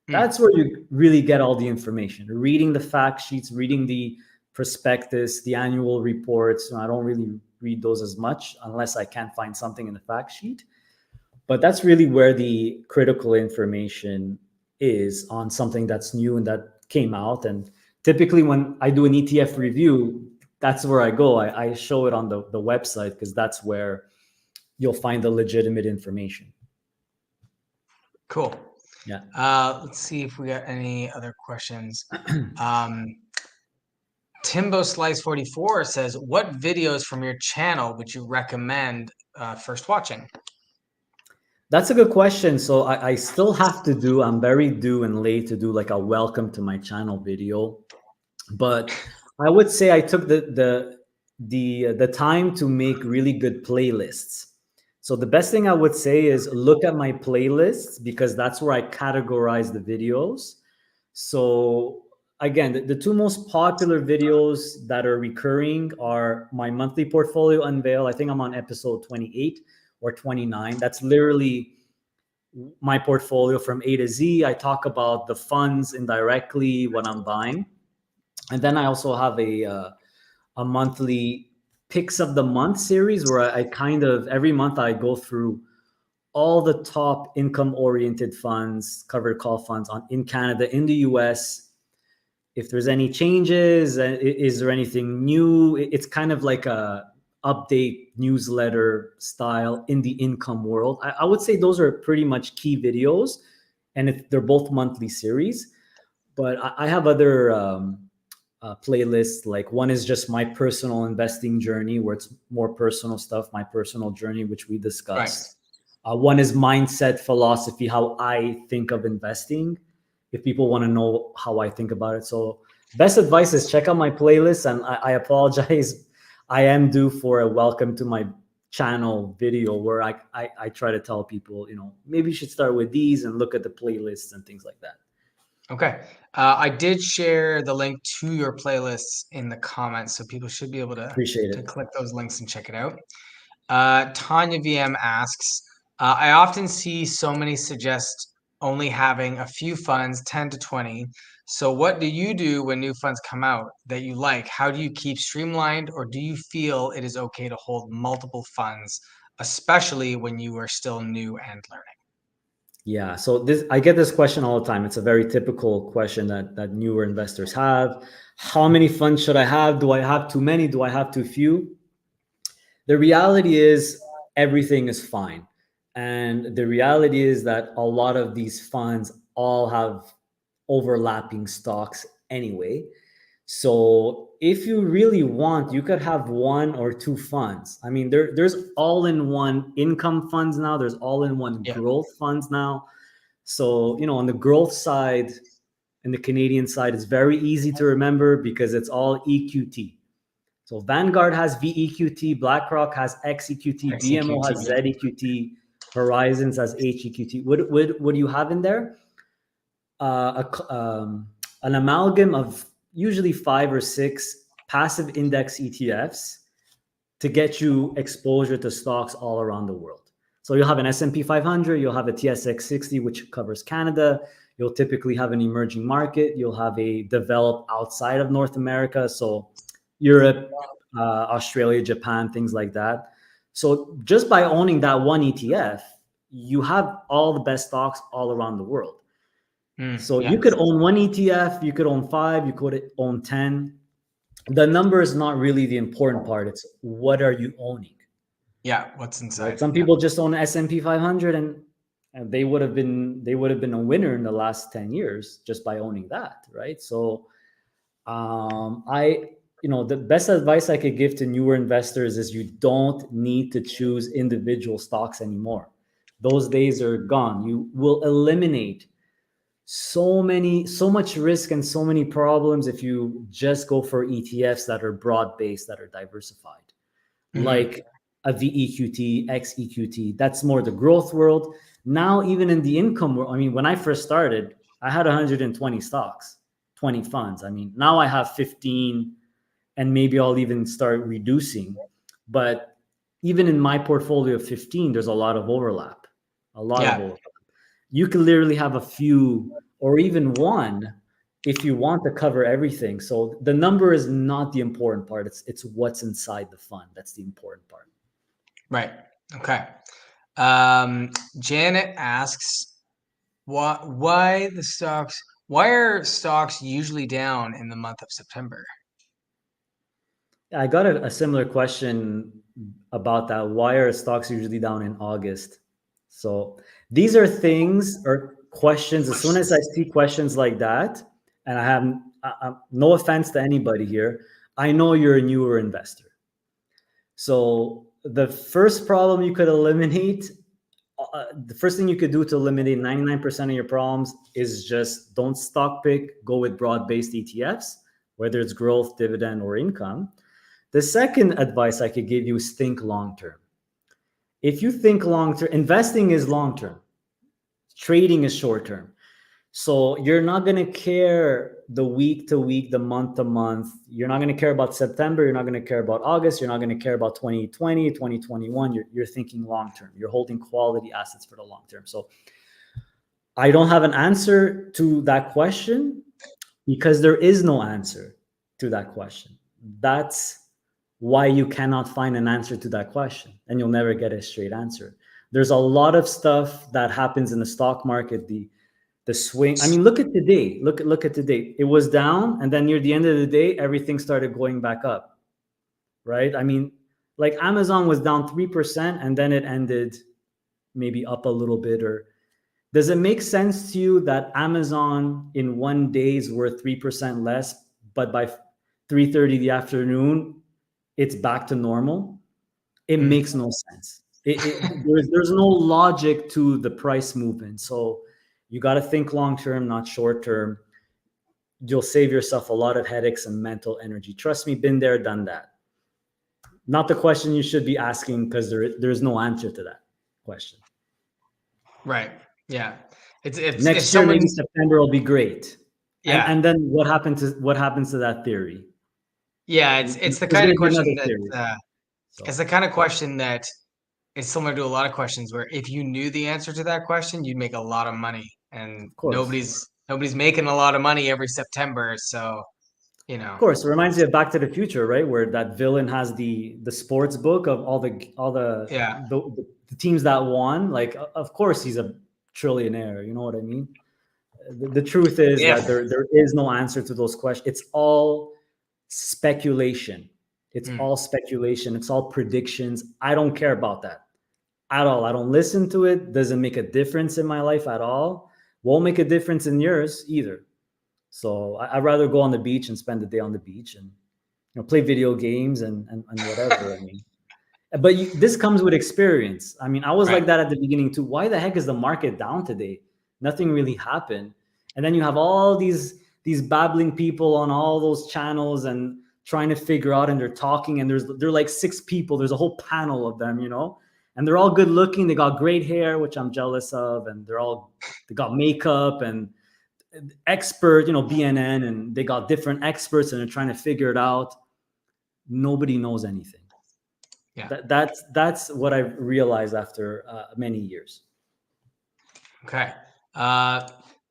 Speaker 2: That's where you really get all the information. Reading the fact sheets, reading the prospectus, the annual reports. I don't really read those as much unless I can't find something in the fact sheet. But that's really where the critical information is on something that's new and that came out. And typically when I do an ETF review, that's where I go. I show it on the website because that's where you'll find the legitimate information.
Speaker 1: Cool.
Speaker 2: Yeah.
Speaker 1: Let's see if we got any other questions. Timbo Slice 44 says, what videos from your channel would you recommend first watching?
Speaker 2: That's a good question. So I still have to do, I'm very due and late to do like a welcome to my channel video. But I would say I took the time to make really good playlists. So the best thing I would say is look at my playlists because that's where I categorize the videos. So again, the two most popular videos that are recurring are my monthly portfolio unveil. I think I'm on episode 28 or 29. That's literally my portfolio from A to Z. I talk about the funds indirectly, what I'm buying. And then I also have a monthly picks of the month series where I kind of every month I go through all the top income oriented funds, covered call funds in Canada, in the US. If there's any changes, is there anything new? It's kind of like a update newsletter style in the income world. I would say those are pretty much key videos, and they're both monthly series. But I have other playlists. Like one is just my personal investing journey, where it's more personal stuff, my personal journey, which we discussed. Right. One is mindset, philosophy, how I think of investing, if people want to know how I think about it. So best advice is check out my playlist. And I apologize, I am due for a welcome to my channel video where I try to tell people, maybe you should start with these and look at the playlists and things like that.
Speaker 1: Okay. I did share the link to your playlists in the comments, so people should be able to click those links and check it out. Tanya VM asks, I often see so many suggest only having a few funds, 10 to 20. So, what do you do when new funds come out that you like? How do you keep streamlined, or do you feel it is okay to hold multiple funds, especially when you are still new and learning?
Speaker 2: Yeah, so this I get this question all the time. It's a very typical question that newer investors have. How many funds should I have? Do I have too many? Do I have too few? The reality is everything is fine. And the reality is that a lot of these funds all have overlapping stocks anyway. So if you really want, you could have one or two funds. I mean, there's all-in-one income funds now. There's all-in-one
Speaker 1: Yeah.
Speaker 2: growth funds now. So, on the growth side, in the Canadian side, it's very easy to remember because it's all EQT. So Vanguard has VEQT, BlackRock has XEQT, BMO
Speaker 1: XEQT.
Speaker 2: has ZEQT, Horizons has HEQT. What do you have in there? An amalgam of usually 5 or 6 passive index ETFs to get you exposure to stocks all around the world. So you'll have an S&P 500, you'll have a TSX 60, which covers Canada. You'll typically have an emerging market. You'll have a developed outside of North America. So Europe, Australia, Japan, things like that. So just by owning that one ETF, you have all the best stocks all around the world. So
Speaker 1: Yeah.
Speaker 2: you could own one ETF, you could own 5, you could own 10. The number is not really the important part. It's what are you owning?
Speaker 1: Yeah. What's inside?
Speaker 2: Right? Some
Speaker 1: Yeah.
Speaker 2: people just own S&P 500 and they would have been a winner in the last 10 years just by owning that, right? So the best advice I could give to newer investors is you don't need to choose individual stocks anymore. Those days are gone. You will eliminate so much risk and so many problems if you just go for ETFs that are broad-based, that are diversified, like a VEQT, XEQT. That's more the growth world. Now, even in the income world, I mean, when I first started, I had 120 stocks, 20 funds. I mean, now I have 15, and maybe I'll even start reducing. But even in my portfolio of 15, there's a lot of overlap. You can literally have a few or even one if you want to cover everything. So the number is not the important part. It's what's inside the fund. That's the important part.
Speaker 1: Right. Okay. Janet asks, why are stocks usually down in the month of September?
Speaker 2: I got a similar question about that. Why are stocks usually down in August? So these are things or questions. As soon as I see questions like that, and I have no offense to anybody here, I know you're a newer investor. So the first problem you could eliminate, the first thing you could do to eliminate 99% of your problems is just don't stock pick, go with broad-based ETFs, whether it's growth, dividend, or income. The second advice I could give you is think long-term. If you think long-term, investing is long-term. Trading is short-term. So you're not going to care the week to week, the month to month. You're not going to care about September. You're not going to care about August. You're not going to care about 2020, 2021. You're thinking long-term. You're holding quality assets for the long term. So I don't have an answer to that question because there is no answer to that question. That's why you cannot find an answer to that question, and you'll never get a straight answer. There's a lot of stuff that happens in the stock market, the swing. I mean, look at today. Look at today. It was down, and then near the end of the day, everything started going back up, right? I mean, like Amazon was down 3%, and then it ended maybe up a little bit. Or does it make sense to you that Amazon in one day is worth 3% less, but by 3:30 the afternoon, it's back to normal? It makes no sense. There's no logic to the price movement. So you got to think long term, not short term. You'll save yourself a lot of headaches and mental energy. Trust me, been there, done that. Not the question you should be asking because there's no answer to that question.
Speaker 1: Right. Yeah. It's
Speaker 2: Next year, maybe September will be great.
Speaker 1: Yeah.
Speaker 2: And then what happens to that theory?
Speaker 1: Yeah, it's the kind of question that it's the kind of question that it's similar to a lot of questions where if you knew the answer to that question, you'd make a lot of money, and
Speaker 2: Of course.
Speaker 1: nobody's making a lot of money every September. So,
Speaker 2: Of course, it reminds me of Back to the Future, right? Where that villain has the sports book of all
Speaker 1: yeah,
Speaker 2: the teams that won. Like, of course, he's a trillionaire. You know what I mean? The truth is
Speaker 1: if
Speaker 2: that there is no answer to those questions. It's all speculation. It's
Speaker 1: mm,
Speaker 2: all speculation. It's all predictions. I don't care about that at all. I don't listen to it. Doesn't make a difference in my life at all. Won't make a difference in yours either. So I'd rather go on the beach and spend the day on the beach and play video games and whatever. I mean, but this comes with experience. I mean, I was
Speaker 1: right,
Speaker 2: like that at the beginning too. Why the heck is the market down today? Nothing really happened. And then you have all these babbling people on all those channels and trying to figure out, and they're talking, and they're like 6 people. There's a whole panel of them, and they're all good looking. They got great hair, which I'm jealous of, and they got makeup and expert, BNN, and they got different experts and they're trying to figure it out. Nobody knows anything.
Speaker 1: yeah,
Speaker 2: That's what I've realized after many years.
Speaker 1: okay.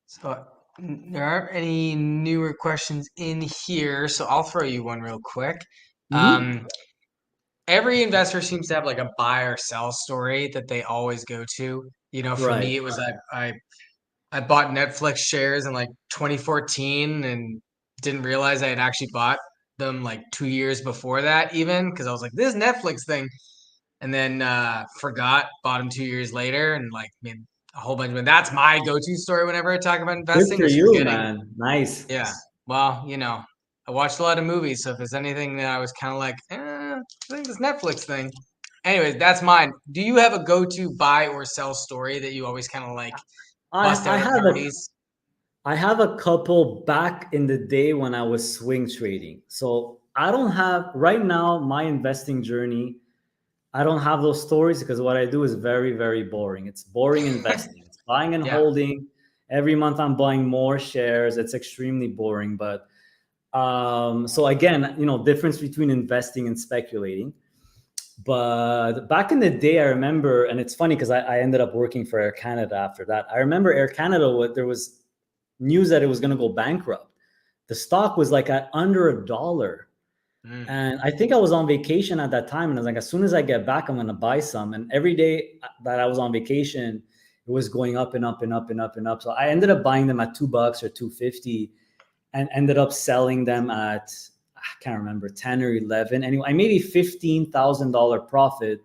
Speaker 1: So there aren't any newer questions in here, so I'll throw you one real quick.
Speaker 2: Mm-hmm.
Speaker 1: Every investor seems to have like a buy or sell story that they always go to. For
Speaker 2: Right.
Speaker 1: me, it was I bought Netflix shares in like 2014 and didn't realize I had actually bought them like 2 years before that, even because I was like, this Netflix thing, and then forgot, bought them 2 years later, and like made a whole bunch of money. That's my go-to story whenever I talk about
Speaker 2: Good
Speaker 1: investing,
Speaker 2: for
Speaker 1: was
Speaker 2: you,
Speaker 1: forgetting.
Speaker 2: man. Nice.
Speaker 1: Yeah. Well, I watched a lot of movies, so if there's anything that I was kind of like, I think this Netflix thing. Anyways, that's mine. Do you have a go-to buy or sell story that you always kind of like bust
Speaker 2: I
Speaker 1: out at
Speaker 2: have a
Speaker 1: parties?
Speaker 2: I have a couple back in the day when I was swing trading. So I don't have right now my investing journey. I don't have those stories because what I do is very, very boring. It's boring investing. It's buying and
Speaker 1: Yeah.
Speaker 2: holding. Every month I'm buying more shares. It's extremely boring. But so again, difference between investing and speculating. But back in the day, I remember, and it's funny because I ended up working for Air Canada after that. I remember Air Canada, there was news that it was going to go bankrupt. The stock was like at under $1.
Speaker 1: Mm,
Speaker 2: And I think I was on vacation at that time. And I was like, as soon as I get back, I'm going to buy some. And every day that I was on vacation, it was going up and up and up and up and up. So I ended up buying them at $2 or 250 and ended up selling them at, I can't remember, 10 or 11. Anyway, I made a $15,000 profit.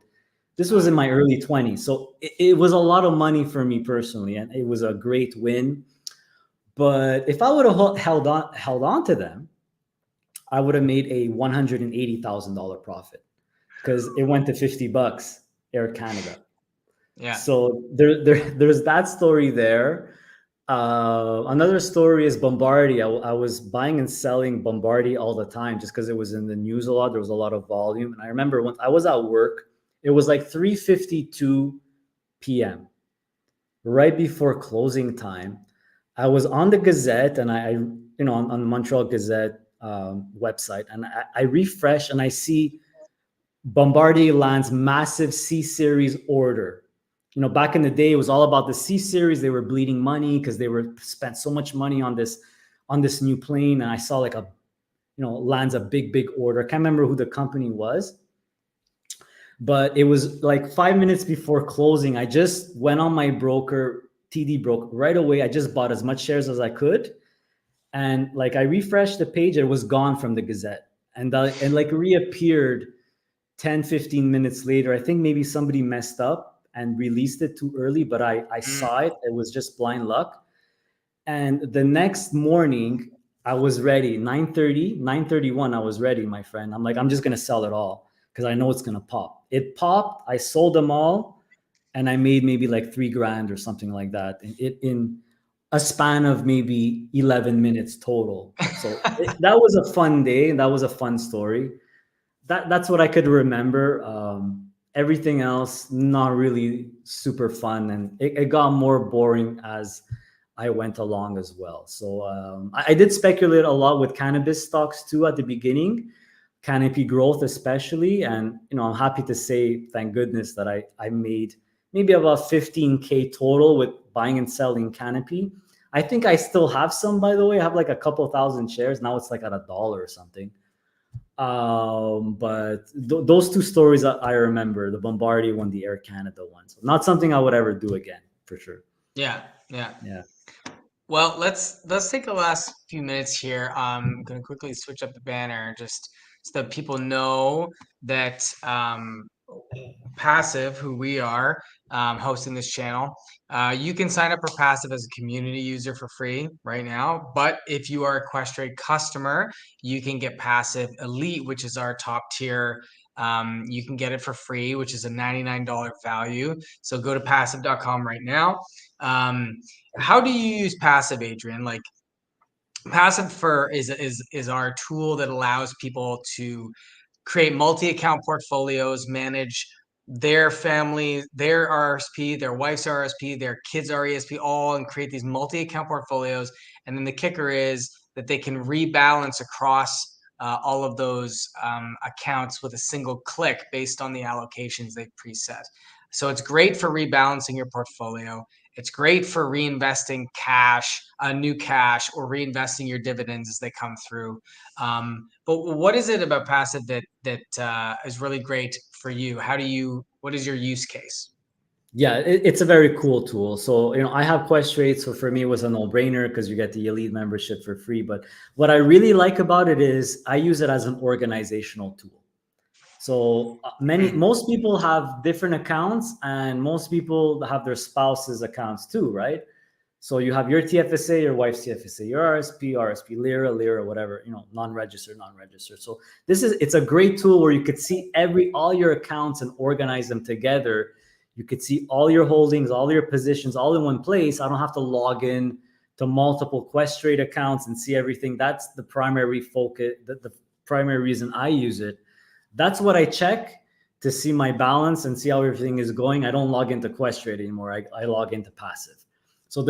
Speaker 2: This was in my early 20s. So it was a lot of money for me personally. And it was a great win. But if I would have held on to them, I would have made a $180,000 profit because it went to $50, Air Canada.
Speaker 1: yeah.
Speaker 2: So there's that story there. Another story is Bombardier. I was buying and selling Bombardier all the time just because it was in the news a lot. There was a lot of volume. And I remember when I was at work, it was like 3:52 p.m. right before closing time. I was on the Gazette and on the Montreal Gazette website, and I refresh and I see Bombardier lands massive C series order. Back in the day, it was all about the C series. They were bleeding money because they were spent so much money on this new plane, and I saw like lands a big order. I can't remember who the company was, but it was like 5 minutes before closing. I just went on my broker, TD broker, right away. I just bought as much shares as I could. And like I refreshed the page, it was gone from the Gazette. And like reappeared 10, 15 minutes later. I think maybe somebody messed up and released it too early, but I
Speaker 1: Mm,
Speaker 2: saw it. It was just blind luck. And the next morning, I was ready. 9:30, 9:31, I was ready, my friend. I'm like, I'm just gonna sell it all because I know it's gonna pop. It popped. I sold them all, and I made maybe like 3 grand or something like that. In a span of maybe 11 minutes total. So that was a fun day. That was a fun story. That's what I could remember. Everything else, not really super fun, and it got more boring as I went along as well. So I did speculate a lot with cannabis stocks too at the beginning. canopy growth especially. And I'm happy to say, thank goodness, that I made maybe about 15K total with buying and selling canopy. I think I still have some, by the way. I have like a couple thousand shares now. It's like at $1 or something. But those two stories I remember, the Bombardier one, the Air Canada one. So not something I would ever do again, for sure.
Speaker 1: Yeah, yeah.
Speaker 2: Yeah.
Speaker 1: Well, let's take the last few minutes here. I'm going to quickly switch up the banner just so that people know that Passive, who we are, hosting this channel. You can sign up for Passive as a community user for free right now. But if you are a Questrade customer, you can get Passive Elite, which is our top tier. You can get it for free, which is a $99 value. So go to passive.com right now. How do you use Passive, Adrian? Like, Passive for is our tool that allows people to create multi-account portfolios, manage their family, their RSP, their wife's RSP, their kids' RESP, all, and create these multi-account portfolios. And then the kicker is that they can rebalance across all of those accounts with a single click based on the allocations they've preset. So it's great for rebalancing your portfolio. It's great for reinvesting cash, new cash, or reinvesting your dividends as they come through. But what is it about Passive that is really great for you? What is your use case?
Speaker 2: Yeah, it's a very cool tool. So, I have Questrade. So for me, it was a no-brainer because you get the elite membership for free. But what I really like about it is I use it as an organizational tool. So most people have different accounts, and most people have their spouse's accounts too, right? So you have your TFSA, your wife's TFSA, your RSP, Lira, whatever, non-registered. So it's a great tool where you could see all your accounts and organize them together. You could see all your holdings, all your positions, all in one place. I don't have to log in to multiple Questrade accounts and see everything. That's the primary focus, the primary reason I use it. That's what I check to see my balance and see how everything is going. I don't log into Questrade anymore. I log into Passive. So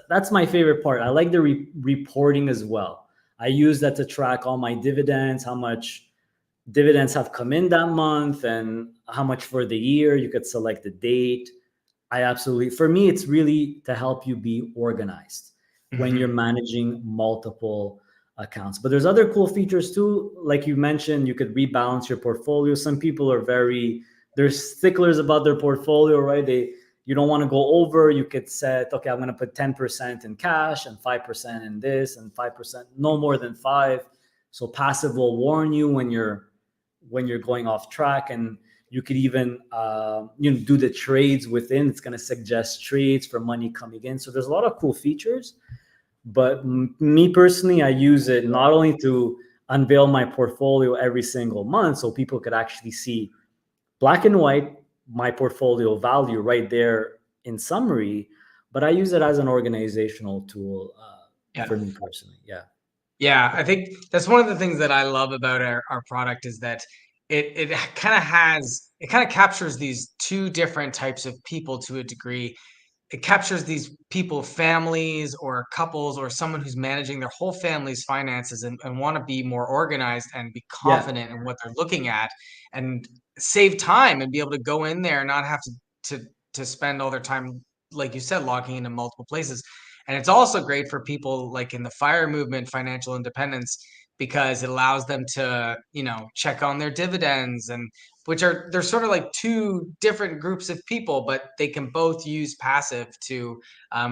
Speaker 2: that's my favorite part. I like the reporting as well. I use that to track all my dividends, how much dividends have come in that month, and how much for the year. You could select the date. For me, it's really to help you be organized when you're managing multiple accounts. But there's other cool features too. Like you mentioned, you could rebalance your portfolio. Some people they're sticklers about their portfolio, right? You don't want to go over. You could set, okay, I'm going to put 10% in cash and 5% in this and 5%, no more than 5. So Passive will warn you when you're going off track, and you could even do the trades within. It's going to suggest trades for money coming in. So there's a lot of cool features. But me personally, I use it not only to unveil my portfolio every single month so people could actually see black and white my portfolio value right there in summary, but I use it as an organizational tool for me personally. Yeah.
Speaker 1: Yeah, I think that's one of the things that I love about our product is that it kind of captures these two different types of people to a degree. It captures these people, families or couples or someone who's managing their whole family's finances and want to be more organized and be
Speaker 2: Yeah.
Speaker 1: confident in what they're looking at and save time and be able to go in there and not have to spend all their time, like you said, logging into multiple places. And it's also great for people like in the FIRE movement, financial independence, because it allows them to, check on their dividends and they're sort of like two different groups of people, but they can both use Passive to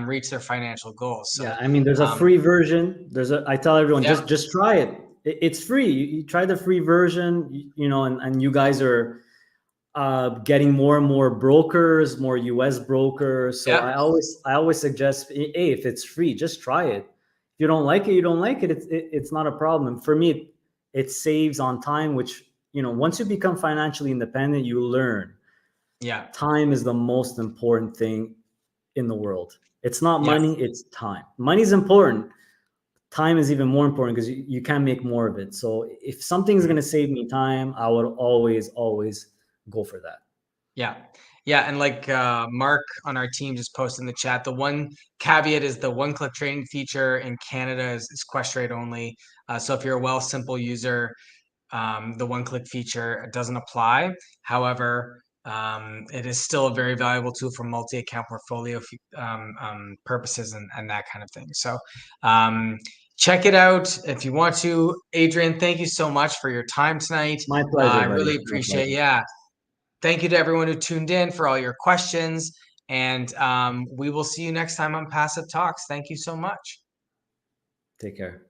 Speaker 1: reach their financial goals.
Speaker 2: Yeah.
Speaker 1: So,
Speaker 2: I mean, there's a free version. I tell everyone,
Speaker 1: yeah,
Speaker 2: just try it. It's free. You try the free version, and you guys are getting more and more brokers, more US brokers. So
Speaker 1: yeah,
Speaker 2: I always suggest, hey, if it's free, just try it. If you don't like it, you don't like it. It's not a problem. For me, it saves on time, which, once you become financially independent, you learn
Speaker 1: yeah,
Speaker 2: time is the most important thing in the world. It's not
Speaker 1: yeah,
Speaker 2: money, it's time. Money's important. Time is even more important because you can make more of it. So if something's going to save me time, I would always go for that.
Speaker 1: yeah. Yeah, and like Mark on our team just posted in the chat, the one caveat is the one-click trading feature in Canada is Questrade only. So if you're a Wealth Simple user, the one-click feature doesn't apply. However, it is still a very valuable tool for multi-account portfolio purposes and that kind of thing. So check it out if you want to. Adrian, thank you so much for your time tonight.
Speaker 2: My pleasure,
Speaker 1: I
Speaker 2: buddy.
Speaker 1: really
Speaker 2: My
Speaker 1: appreciate,
Speaker 2: pleasure.
Speaker 1: yeah. Thank you to everyone who tuned in for all your questions. And we will see you next time on Passive Talks. Thank you so much.
Speaker 2: Take care.